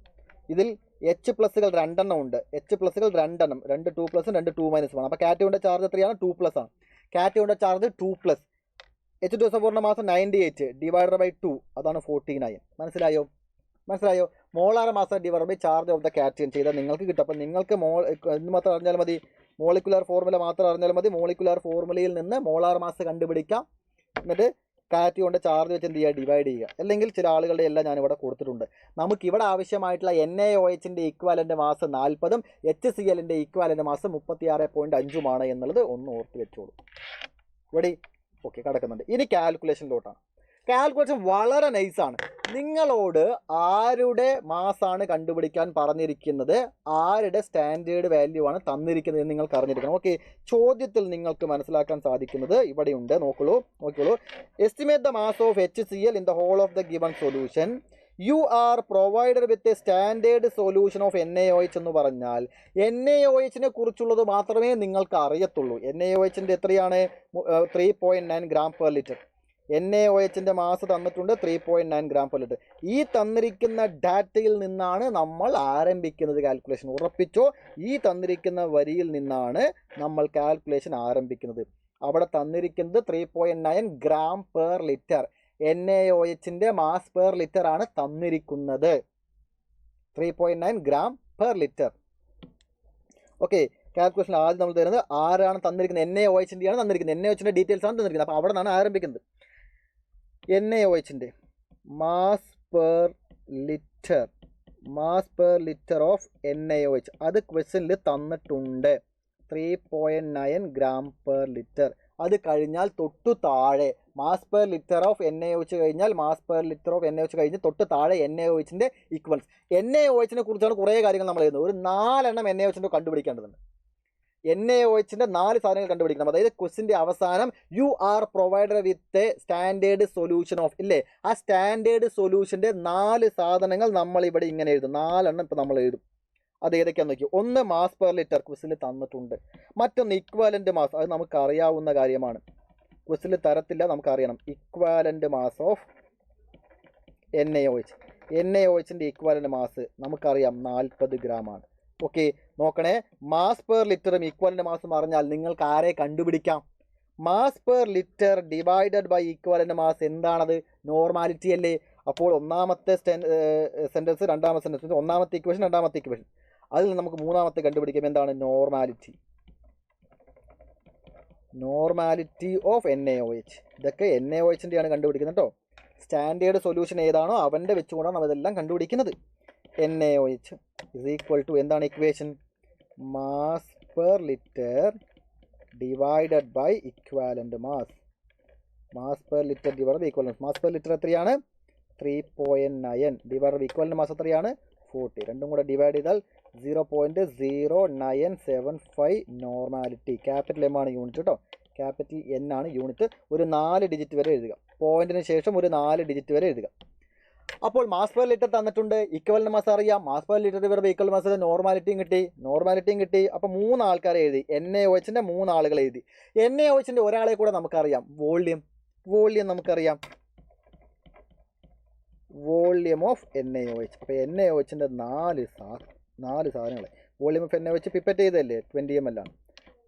ഇതിൽ H പ്ലസുകൾ 2 എണ്ണം ഉണ്ട്. H പ്ലസുകൾ 2 എണ്ണം, 2 2 പ്ലസും 2 2 മൈനസും ആണ്. അപ്പോൾ കാറ്റയോണിൻ്റെ ചാർജ് എത്രയാണ്? 2 പ്ലസ് ആണ്. കാറ്റയോണിൻ്റെ ചാർജ് 2 പ്ലസ്. H2SO4 മാസം 98 ഡിവൈഡഡ് ബൈ 2, അതാണ് 49. മനസ്സിലായോ? Molar mass divide by charge of the cation ചെയ്താൽ നിങ്ങൾക്ക് കിട്ടും. അപ്പോൾ നിങ്ങൾക്ക് ഇത് മാത്രം അറിഞ്ഞാൽ മതി. മോളിക്കുലാർ ഫോർമുല മാത്രം അറിഞ്ഞാൽ മതി. മോളിക്കുലാർ ഫോർമുലയിൽ നിന്ന് മോളാർ മാസ് കണ്ടുപിടിക്കാം. എന്നിട്ട് കാറ്റയോണിൻ്റെ ചാർജ് വെച്ച് എന്ത് ചെയ്യുക? ഡിവൈഡ് ചെയ്യുക. അല്ലെങ്കിൽ ചില ആളുകളുടെ എല്ലാം ഞാനിവിടെ കൊടുത്തിട്ടുണ്ട്. നമുക്കിവിടെ ആവശ്യമായിട്ടുള്ള NaOH-ൻ്റെ ഈക്വാലൻ്റ് മാസ് 40ഉം HCl-ൻ്റെ ഈക്വാലൻ്റ് മാസ് 36.5ഉമാണ് എന്നുള്ളത് ഒന്ന് ഓർത്ത് വെച്ചോളൂ. ഇവിടെ ഓക്കെ കിടക്കുന്നുണ്ട്. ഇനി കാൽക്കുലേഷനിലോട്ടാണ്. കാൽക്കുലേഷൻ വളരെ നൈസാണ്. നിങ്ങളോട് ആരുടെ മാസാണ് കണ്ടുപിടിക്കാൻ പറഞ്ഞിരിക്കുന്നത്, ആരുടെ സ്റ്റാൻഡേർഡ് വാല്യൂ ആണ് തന്നിരിക്കുന്നത് എന്ന് നിങ്ങൾക്ക് അറിഞ്ഞിരിക്കണം. ഓക്കെ, ചോദ്യത്തിൽ നിങ്ങൾക്ക് മനസ്സിലാക്കാൻ സാധിക്കുന്നത് ഇവിടെയുണ്ട്. നോക്കിക്കോളൂ. Estimate the mass of HCl in the whole of the given solution. You are provided with a standard solution of NaOH എന്ന് പറഞ്ഞാൽ NaOH-നെ കുറിച്ചുള്ളത് മാത്രമേ നിങ്ങൾക്ക് അറിയത്തുള്ളൂ. NaOH-ൻ്റെ എത്രയാണ്? 3.9 ഗ്രാം പെർ ലിറ്റർ. NaOH-ൻ്റെ മാസ് തന്നിട്ടുണ്ട് 3.9 ഗ്രാം പെർ ലിറ്റർ. ഈ തന്നിരിക്കുന്ന ഡാറ്റയിൽ നിന്നാണ് നമ്മൾ ആരംഭിക്കുന്നത് കാൽക്കുലേഷൻ. ഉറപ്പിച്ചോ, ഈ തന്നിരിക്കുന്ന വരിയിൽ നിന്നാണ് നമ്മൾ കാൽക്കുലേഷൻ ആരംഭിക്കുന്നത്. അവിടെ തന്നിരിക്കുന്നത് 3.9 ഗ്രാം പെർ ലിറ്റർ. NaOH-ൻ്റെ മാസ് പെർ ലിറ്റർ ആണ് തന്നിരിക്കുന്നത്. 3.9 gram per litre. Okay, calculation ആദ്യം നമ്മൾ തരുന്നത് ആരാണ് തന്നിരിക്കുന്നത്? NaOH-ൻ്റെ ആണ് തന്നിരിക്കുന്നത്. NaOH-ൻ്റെ ഡീറ്റെയിൽസ് ആണ് തന്നിരിക്കുന്നത്. അപ്പോൾ അവിടെ നിന്നാണ് ആരംഭിക്കുന്നത്. NaOH-ൻ്റെ mass per litre of NaOH അത് ക്വസ്റ്റ്യനിൽ തന്നിട്ടുണ്ട്. 3.9 ഗ്രാം പെർ ലിറ്റർ. അത് കഴിഞ്ഞാൽ തൊട്ടു താഴെ mass per litre of NaOH കഴിഞ്ഞാൽ കഴിഞ്ഞ് തൊട്ട് താഴെ NaOH-ൻ്റെ ഈക്വൽസ്. NaOH-നെ കുറിച്ചാണ് കുറേ കാര്യങ്ങൾ നമ്മൾ എഴുതുന്നത്. ഒരു 4 എണ്ണം NaOH-ൻ്റെ കണ്ടുപിടിക്കേണ്ടതുണ്ട്. NaOH-ൻ്റെ 4 സാധനങ്ങൾ കണ്ടുപിടിക്കണം. അതായത് ക്വസ്റ്റിൻ്റെ അവസാനം U are provided with a standard solution of ഇല്ലേ, ആ സ്റ്റാൻഡേർഡ് സൊല്യൂഷൻ്റെ 4 സാധനങ്ങൾ നമ്മളിവിടെ ഇങ്ങനെ എഴുതും. 4 എണ്ണം ഇപ്പം നമ്മൾ എഴുതും. അത് ഏതൊക്കെയാണെന്ന് നോക്കി. ഒന്ന് മാസ് പെർ ലിറ്റർ ക്വിസിൽ തന്നിട്ടുണ്ട്. മറ്റൊന്ന് ഇക്വാലന്റ് മാസ്, അത് നമുക്ക് അറിയാവുന്ന കാര്യമാണ്, ക്വിസിൽ തരത്തില്ല, നമുക്കറിയണം. Equivalent mass of NaOH. NaOHൻ്റെ ഇക്വാലന്റ് മാസ് നമുക്കറിയാം 40 gram ആണ്. ഓക്കെ, നോക്കണേ, മാസ് പെർ ലിറ്ററും ഇക്വാലന്റ് മാസും അറിഞ്ഞാൽ നിങ്ങൾക്ക് ആരെ കണ്ടുപിടിക്കാം? Mass per litre divided by equivalent mass എന്താണത്? നോർമാലിറ്റി അല്ലേ? അപ്പോൾ ഒന്നാമത്തെ സെൻറ്റൻസ്, രണ്ടാമത്തെ സെൻറ്റൻസ്, ഒന്നാമത്തെ ഇക്വേഷൻ, രണ്ടാമത്തെ ഇക്വേഷൻ, അതിൽ നിന്ന് നമുക്ക് മൂന്നാമത്തെ കണ്ടുപിടിക്കാം. എന്താണ്? നോർമാലിറ്റി. Normality of NaOH. ഇതൊക്കെ NaOHൻ്റെയാണ് കണ്ടുപിടിക്കുന്നത് കേട്ടോ. സ്റ്റാൻഡേർഡ് സൊല്യൂഷൻ ഏതാണോ അവൻ്റെ വെച്ചുകൊണ്ടാണ് നമ്മൾ ഇതെല്ലാം കണ്ടുപിടിക്കുന്നത്. NaOH ഇസ് ഈക്വൽ ടു എന്താണ് equation? Mass per litre divided by equivalent mass. Mass per litre divide by equivalent mass per litre എത്രയാണ്? 3.9 ഡിവൈഡ് ബൈ ഇക്വാലൻ്റ് മാസ് എത്രയാണ്? 40. രണ്ടും കൂടെ ഡിവൈഡ് ചെയ്താൽ 0.0975 നോർമാലിറ്റി. ക്യാപിറ്റൽ M ആണ് യൂണിറ്റ് കേട്ടോ, ക്യാപിറ്റൽ N ആണ് unit. ഒരു 4 ഡിജിറ്റ് വരെ എഴുതുക, പോയിന്റിന് ശേഷം ഒരു 4 ഡിജിറ്റ് വരെ എഴുതുക. അപ്പോൾ മാസ് പെർ ലിറ്റർ തന്നിട്ടുണ്ട്, ഇക്വലന്റ് മാസ് അറിയാം, mass per litre divide by equivalent mass, നോർമാലിറ്റിയും കിട്ടി. അപ്പോൾ 3 ആൾക്കാരെ എഴുതി, NaOHൻ്റെ 3 ആളുകളെ എഴുതി. NaOHൻ്റെ ഒരാളെ കൂടെ നമുക്കറിയാം, വോള്യം നമുക്കറിയാം, വോള്യം ഓഫ് NaOH. അപ്പോൾ NaOHൻ്റെ 4 സാധനങ്ങളെ, വോള്യം ഓഫ് NaOH പിപ്പറ്റ് ചെയ്തതല്ലേ 20 ml ആണ്,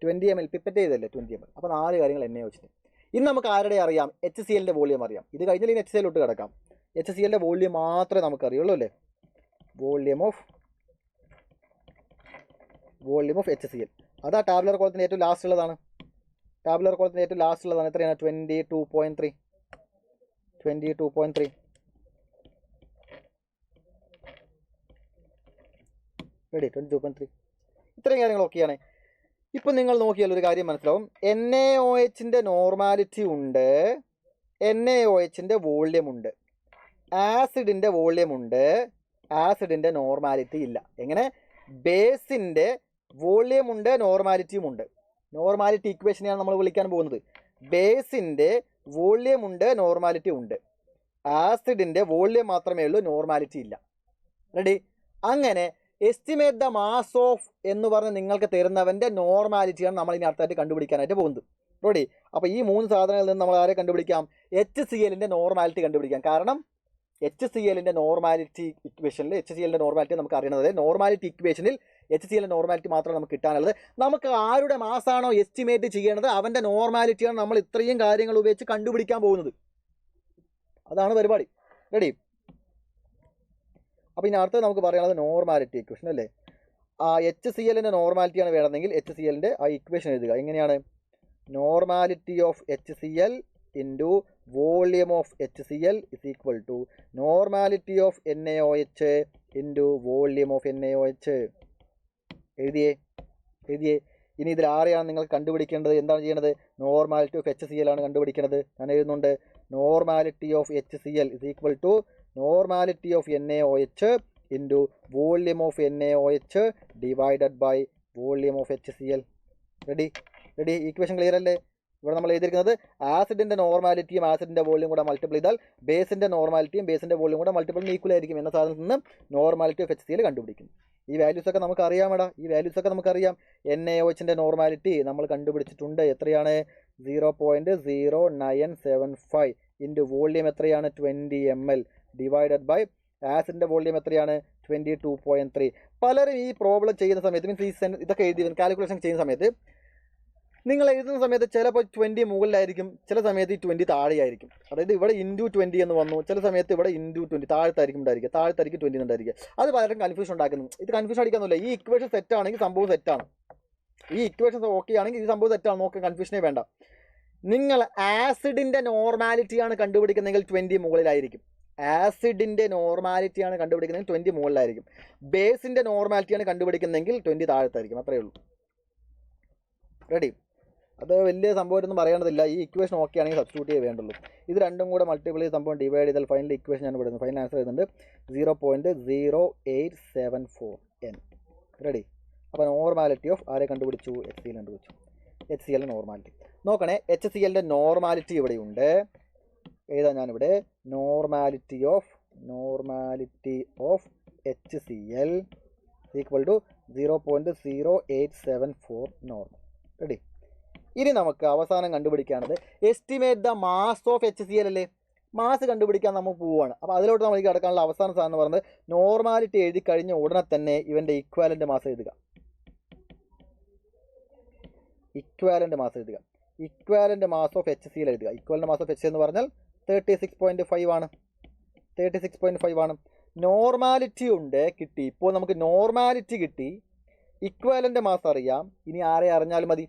20 ml പിപ്പറ്റ് ചെയ്തതല്ലേ 20 ml. അപ്പോൾ 4 കാര്യങ്ങൾ NaOHൻ്റെ. ഇന്ന് നമുക്ക് ആരുടെ അറിയാം? HClൻ്റെ വോള്യം അറിയാം. ഇത് കഴിഞ്ഞാൽ ഇനി HCl ഇട്ട് കിടക്കാം. HClൻ്റെ വോള്യം മാത്രമേ നമുക്കറിയുള്ളൂ അല്ലേ? Volume of HCl. അതാ ടാബുലർ കോളത്തിന് ഏറ്റവും ലാസ്റ്റ് ഉള്ളതാണ്. എത്രയാണ്? 22.3. റെഡി? 22.3. ഇത്രയും കാര്യങ്ങളൊക്കെയാണ്. ഇപ്പം നിങ്ങൾ നോക്കിയാൽ ഒരു കാര്യം മനസ്സിലാവും. NaOHൻ്റെ നോർമാലിറ്റി ഉണ്ട്, NaOHൻ്റെ വോള്യം ഉണ്ട്, ആസിഡിൻ്റെ വോള്യം ഉണ്ട്, ആസിഡിൻ്റെ നോർമാലിറ്റി ഇല്ല. എങ്ങനെ? ബേസിൻ്റെ വോള്യം ഉണ്ട്, നോർമാലിറ്റിയും ഉണ്ട്. നോർമാലിറ്റി ഇക്വേഷനെയാണ് നമ്മൾ വിളിക്കാൻ പോകുന്നത്. ബേസിൻ്റെ വോള്യം ഉണ്ട്, നോർമാലിറ്റി ഉണ്ട്. ആസിഡിൻ്റെ വോള്യം മാത്രമേ ഉള്ളൂ, നോർമാലിറ്റി ഇല്ല. റെഡി? അങ്ങനെ എസ്റ്റിമേറ്റ് ദ മാസ് ഓഫ് എന്ന് പറഞ്ഞ് നിങ്ങൾക്ക് തരുന്നവൻ്റെ നോർമാലിറ്റിയാണ് നമ്മൾ ഇനി അടുത്തായിട്ട് കണ്ടുപിടിക്കാനായിട്ട് പോകുന്നത്. റെഡി? അപ്പോൾ ഈ 3 സാധനങ്ങളിൽ നിന്ന് നമ്മൾ ആരെ കണ്ടുപിടിക്കാം? HClൻ്റെ നോർമാലിറ്റി കണ്ടുപിടിക്കാം. കാരണം HClൻ്റെ നോർമാലിറ്റി ഇക്വേഷനിൽ HClൻ്റെ നോർമാലിറ്റി നമുക്ക് അറിയണത്. നോർമാലിറ്റി ഇക്വേഷനിൽ HClൻ്റെ നോർമാലിറ്റി മാത്രമേ നമുക്ക് കിട്ടാനുള്ളത്. നമുക്ക് ആരുടെ മാസാണോ എസ്റ്റിമേറ്റ് ചെയ്യേണ്ടത് അവൻ്റെ നോർമാലിറ്റിയാണ് നമ്മൾ ഇത്രയും കാര്യങ്ങൾ ഉപയോഗിച്ച് കണ്ടുപിടിക്കാൻ പോകുന്നത്. അതാണ് പരിപാടി. റെഡി? അപ്പോൾ ഇനി അടുത്ത് നമുക്ക് പറയാനുള്ളത് നോർമാലിറ്റി ഇക്വേഷൻ അല്ലേ? HClൻ്റെ നോർമാലിറ്റിയാണ് വേണമെങ്കിൽ HClൻ്റെ ആ ഇക്വേഷൻ എഴുതുക. എങ്ങനെയാണ്? Normality of HCl into volume of HCl is equal to normality of NaOH into volume of NaOH. എഴുതിയേ? ഇനി ഇതിൽ ആരെയാണ് നിങ്ങൾ കണ്ടുപിടിക്കേണ്ടത്? എന്താണ് ചെയ്യേണ്ടത്? നോർമാലിറ്റി ഓഫ് HCl ആണ് കണ്ടുപിടിക്കേണ്ടത്. ഞാൻ എഴുതുന്നുണ്ട്, normality of HCl is equal to normality of NaOH into volume of NaOH divided by volume of HCl. Ready? Equation clear അല്ലേ? ഇവിടെ നമ്മൾ എഴുതിയിരിക്കുന്നത് ആസിഡിൻ്റെ നോർമാലിറ്റിയും ആസിഡിൻ്റെ വോള്യം കൂടെ മൾട്ടിപ്പിൾ ചെയ്താൽ ബേസിൻ്റെ നോർമാലിറ്റിയും ബേസിൻ്റെ വോള്യം കൂടെ മൾട്ടിപ്പിൾ ഈക്വൽ ആയിരിക്കും എന്ന സാധനത്തിൽ നിന്ന് നോർമാലിറ്റി ഓഫ് HCl കണ്ടുപിടിക്കും. ഈ വാല്യൂസൊക്കെ നമുക്കറിയാം. NaOHൻ്റെ നോർമാലിറ്റി നമ്മൾ കണ്ടുപിടിച്ചിട്ടുണ്ട്. എത്രയാണ്? 0.0975 ഇൻറ്റു വോള്യം എത്രയാണ്? 20 ml ഡിവൈഡഡ് ബൈ ആസിഡിൻ്റെ വോള്യം എത്രയാണ്? 22.3. പലരും ഈ പ്രോബ്ലം ചെയ്യുന്ന സമയത്ത്, മീൻസ് ഈ ഇതൊക്കെ എഴുതി കാൽക്കുലേഷൻ ചെയ്യുന്ന സമയത്ത്, നിങ്ങൾ എഴുതുന്ന സമയത്ത് ചിലപ്പോൾ 20 മുകളിലായിരിക്കും, ചില സമയത്ത് ഈ 20 താഴെയായിരിക്കും. അതായത് ഇവിടെ ഇൻറ്റു 20 എന്ന് വന്നു, ചില സമയത്ത് ഇവിടെ ഇൻറ്റു 20 താഴത്തായിരിക്കും 20 ഉണ്ടായിരിക്കുക. അത് പലരും കൺഫ്യൂഷൻ ഉണ്ടാക്കുന്നു. ഇത് കൺഫ്യൂഷൻ അടിക്കാന്നില്ല. ഈ ഇക്വേഷൻ സെറ്റാണെങ്കിൽ സംഭവം സെറ്റാണ്. ഈ ഇക്വേഷൻസ് ഓക്കെ ആണെങ്കിൽ ഈ സംഭവം സെറ്റാണ്. നോക്കുക, കൺഫ്യൂഷനേ വേണ്ട. നിങ്ങൾ ആസിഡിൻ്റെ നോർമാലിറ്റിയാണ് കണ്ടുപിടിക്കുന്നതെങ്കിൽ 20 മുകളിലായിരിക്കും. ആസിഡിൻ്റെ നോർമാലിറ്റിയാണ് കണ്ടുപിടിക്കുന്നതെങ്കിൽ 20 മുകളിലായിരിക്കും. ബേസിൻ്റെ നോർമാലിറ്റിയാണ് കണ്ടുപിടിക്കുന്നതെങ്കിൽ 20 താഴത്തായിരിക്കും. അത്രയേ ഉള്ളൂ. റെഡി? അത് വലിയ സംഭവമൊന്നും പറയേണ്ടതില്ല. ഈ ഇക്വേഷൻ ഓക്കെ ആണെങ്കിൽ സബ്സ്റ്റിറ്റ്യൂട്ട് ചെയ്യേ വേണ്ടുള്ളൂ. ഇത് രണ്ടും കൂടെ മൾട്ടിപ്പിൾ ചെയ്ത് സംഭവം ഡിവൈഡ് ചെയ്താൽ ഫൈനൽ ഇക്വേഷൻ ഞാൻ വിടുന്നത്. ഫൈനൽ ആൻസർ എഴുതുന്നുണ്ട് 0.0874 n. റെഡി? അപ്പോൾ നോർമാലിറ്റി ഓഫ് ആരെ കണ്ടുപിടിച്ചു? HCl കണ്ടുപിടിച്ചു. HClൻ്റെ നോർമാലിറ്റി നോക്കണേ. HClൻ്റെ നോർമാലിറ്റി ഇവിടെയുണ്ട്. എഴുതാൻ ഞാനിവിടെ normality of HCl equal to 0.0874 normal. Ready. ഇനി നമുക്ക് അവസാനം കണ്ടുപിടിക്കാനത് estimate the mass of HCl അല്ലേ. മാസ് കണ്ടുപിടിക്കാൻ നമ്മൾ പോവുകയാണ്. അപ്പോൾ അതിലോട്ട് നമുക്ക് കിടക്കാനുള്ള അവസാന സാധനം എന്ന് പറയുന്നത് നോർമാലിറ്റി എഴുതി കഴിഞ്ഞ ഉടനെ തന്നെ ഇവൻ്റെ ഇക്വാലൻ്റ് മാസ് എഴുതുക. ഇക്വാലൻ്റ് മാസ് എഴുതുക. ഇക്വാലൻ്റ് മാസ് ഓഫ് HCl എഴുതുക. ഇക്വാലൻ്റ് മാസ് ഓഫ് HCl എന്ന് പറഞ്ഞാൽ 36.5 ആണ്. 36.5 ആണ്. നോർമാലിറ്റി ഉണ്ട്, കിട്ടി. ഇപ്പോൾ നമുക്ക് നോർമാലിറ്റി കിട്ടി, ഇക്വാലൻ്റ് മാസ് അറിയാം. ഇനി ആരെ അറിഞ്ഞാലും മതി?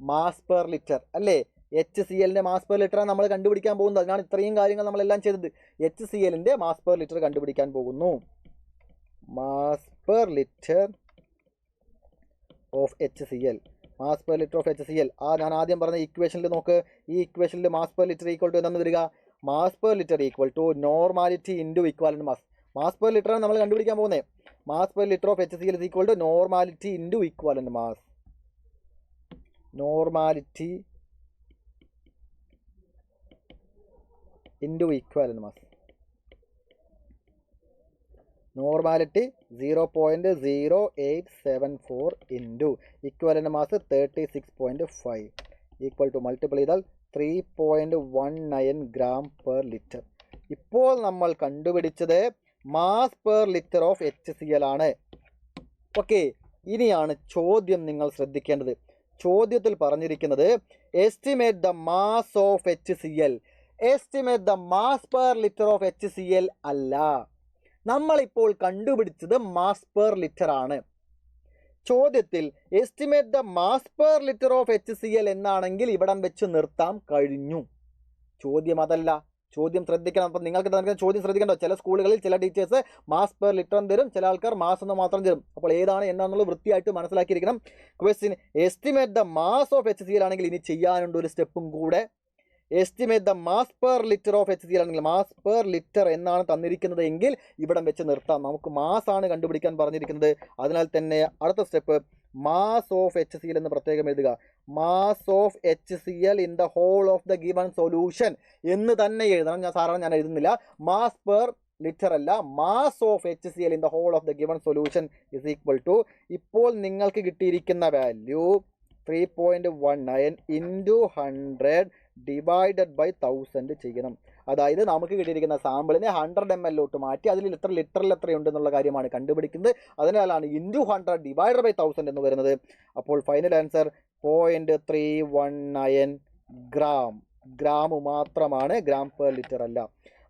മാസ് പെർ ലിറ്റർ അല്ലേ. HClൻ്റെ മാസ് പെർ ലിറ്ററാണ് നമ്മൾ കണ്ടുപിടിക്കാൻ പോകുന്നത്. അതിനാണ് ഇത്രയും കാര്യങ്ങൾ നമ്മളെല്ലാം ചെയ്തത്. HClൻ്റെ മാസ് പെർ ലിറ്റർ കണ്ടുപിടിക്കാൻ പോകുന്നു. Mass per litre of HCl. Mass per litre of HCl. ഞാൻ ആദ്യം പറഞ്ഞ ഇക്വേഷനിൽ നോക്ക്. ഈ ഇക്വേഷനിൽ mass per litre equal to എന്താണെന്ന് വരിക? Mass per litre equal to normality into equivalent mass. Mass per ലിറ്ററാണ് നമ്മൾ കണ്ടുപിടിക്കാൻ പോകുന്നത്. Mass per litre of HCl is equal to normality into equivalent mass. Normality into equivalent mass. Normality 0.0874 into equivalent mass 36.5 equal to multiple ചെയ്താൽ 3.19 gram per litre. ഇപ്പോൾ നമ്മൾ കണ്ടുപിടിച്ചത് mass per litre of HCl ആണ്. Okay, ഇനിയാണ് ചോദ്യം നിങ്ങൾ ശ്രദ്ധിക്കേണ്ടത്. ചോദ്യത്തിൽ പറഞ്ഞിരിക്കുന്നത് estimate the mass of HCl. Estimate the mass per litre of HCl അല്ല. നമ്മളിപ്പോൾ കണ്ടുപിടിച്ചത് മാസ് പെർ ലിറ്റർ ആണ്. ചോദ്യത്തിൽ estimate the mass per litre of HCl എന്നാണെങ്കിൽ ഇവിടം വെച്ച് നിർത്താം, കഴിഞ്ഞു. ചോദ്യം അതല്ല. ചോദ്യം ശ്രദ്ധിക്കണം. അപ്പം നിങ്ങൾക്ക് തന്നെ ചോദ്യം ശ്രദ്ധിക്കണ്ടോ? ചില സ്കൂളുകളിൽ ചില ടീച്ചേഴ്സ് മാസ് പെർ ലിറ്റർ തരും, ചില ആൾക്കാർ മാസ് എന്ന് മാത്രം തരും. അപ്പോൾ ഏതാണ് എന്താണെന്നുള്ളത് വൃത്തിയായിട്ട് മനസ്സിലാക്കിയിരിക്കണം. Question estimate the mass of HCl ആണെങ്കിൽ ഇനി ചെയ്യാനുണ്ട് ഒരു സ്റ്റെപ്പും കൂടെ. Estimate the mass per litre of HCl ആണെങ്കിൽ മാസ് പെർ ലിറ്റർ എന്നാണ് തന്നിരിക്കുന്നത് എങ്കിൽ ഇവിടം വെച്ച് നിർത്താം. നമുക്ക് മാസ് ആണ് കണ്ടുപിടിക്കാൻ പറഞ്ഞിരിക്കുന്നത്. അതിനാൽ തന്നെ അടുത്ത സ്റ്റെപ്പ് മാസ് ഓഫ് HCl എന്ന് പ്രത്യേകം എഴുതുക. Mass of HCl in the whole of the given solution എന്ന് തന്നെ എഴുതണം. ഞാൻ എഴുതുന്നില്ല. മാസ് പെർ ലിറ്റർ അല്ല, mass of HCl in the whole of the given solution is equal to, ഇപ്പോൾ നിങ്ങൾക്ക് കിട്ടിയിരിക്കുന്ന വാല്യൂ 3.19 ഇൻറ്റു 100 ഡിവൈഡഡ് ബൈ 1000 ചെയ്യണം. അതായത് നമുക്ക് കിട്ടിയിരിക്കുന്ന സാമ്പിളിനെ 100 ml മാറ്റി അതിൽ ലിറ്ററിൽ എത്രയുണ്ടെന്നുള്ള കാര്യമാണ് കണ്ടുപിടിക്കുന്നത്. അതിനാലാണ് ഇൻറ്റു 100 ഡിവൈഡഡ് ബൈ 1000 എന്ന് വരുന്നത്. അപ്പോൾ ഫൈനൽ ആൻസർ 0.319 ഗ്രാം മാത്രമാണ്, ഗ്രാം പെർ ലിറ്റർ അല്ല.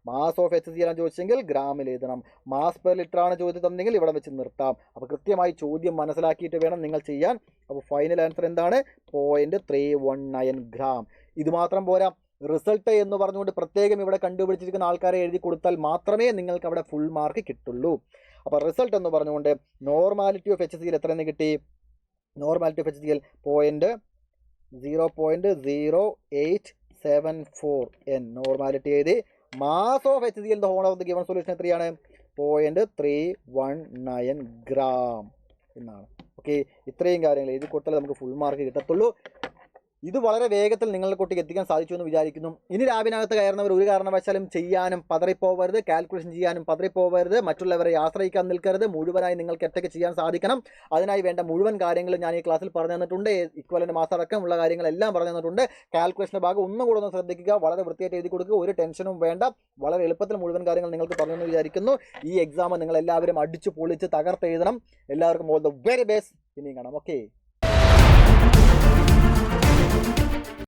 മാസ് ഓഫ് HCl ആണ് ചോദിച്ചെങ്കിൽ ഗ്രാമിൽ എഴുതണം. മാസ് പെർ ലിറ്റർ ആണ് ചോദ്യം തന്നെങ്കിൽ ഇവിടെ വെച്ച് നിർത്താം. അപ്പോൾ കൃത്യമായി ചോദ്യം മനസ്സിലാക്കിയിട്ട് വേണം നിങ്ങൾ ചെയ്യാൻ. അപ്പോൾ ഫൈനൽ ആൻസർ എന്താണ്? 0.319 ഗ്രാം. ഇത് മാത്രം പോരാ, റിസൾട്ട് എന്ന് പറഞ്ഞുകൊണ്ട് പ്രത്യേകം ഇവിടെ കണ്ടുപിടിച്ചിരിക്കുന്ന ആൾക്കാരെ എഴുതി കൊടുത്താൽ മാത്രമേ നിങ്ങൾക്ക് അവിടെ ഫുൾ മാർക്ക് കിട്ടുള്ളൂ. അപ്പോൾ റിസൾട്ട് എന്ന് പറഞ്ഞുകൊണ്ട് നോർമാലിറ്റി ഓഫ് HCl എത്രയെന്ന് കിട്ടി? Normality of HCl 0.0874 n normality എഴുതി. Mass of HCl the whole of the given solution എത്രയാണ്? 0.319 ഗ്രാം എന്നാണ്. ഓക്കെ, ഇത്രയും കാര്യങ്ങൾ എഴുതി കൊടുത്താൽ നമുക്ക് ഫുൾ മാർക്ക് കിട്ടത്തുള്ളൂ. ഇത് വളരെ വേഗത്തിൽ നിങ്ങളുടെ കുട്ടിക്ക് എത്തിക്കാൻ സാധിച്ചു എന്ന് വിചാരിക്കുന്നു. ഇനി ലാബിനകത്ത് കയറുന്നവർ ഒരു കാരണവശാലും ചെയ്യാനും പതറിപ്പോവരുത്, കാൽക്കുലേഷൻ ചെയ്യാനും പതറിപ്പോവരുത്, മറ്റുള്ളവരെ ആശ്രയിക്കാൻ നിൽക്കരുത്. മുഴുവനായി നിങ്ങൾക്ക് ഒറ്റയ്ക്ക് ചെയ്യാൻ സാധിക്കണം. അതിനായി വേണ്ട മുഴുവൻ കാര്യങ്ങളും ഞാൻ ഈ ക്ലാസ്സിൽ പറഞ്ഞു തന്നിട്ടുണ്ട്. ഇക്വലൻ്റ് മാസ് അടക്കമുള്ള കാര്യങ്ങളെല്ലാം പറഞ്ഞു തന്നിട്ടുണ്ട്. കാൽക്കുലേഷൻ്റെ ഭാഗം ഒന്നും കൂടെ ഒന്ന് ശ്രദ്ധിക്കുക, വളരെ വൃത്തിയായിട്ട് എഴുതി കൊടുക്കുക, ഒരു ടെൻഷനും വേണ്ട. വളരെ എളുപ്പത്തിൽ മുഴുവൻ കാര്യങ്ങൾ നിങ്ങൾക്ക് പറഞ്ഞു എന്ന് വിചാരിക്കുന്നു. ഈ എക്സാം നിങ്ങൾ എല്ലാവരും അടിച്ചു പൊളിച്ച് തകർത്തെഴുതണം. എല്ലാവർക്കും ഓൾ ദ വെരി ബെസ്റ്റ്. ഇനിയും കാണാം. ഓക്കെ.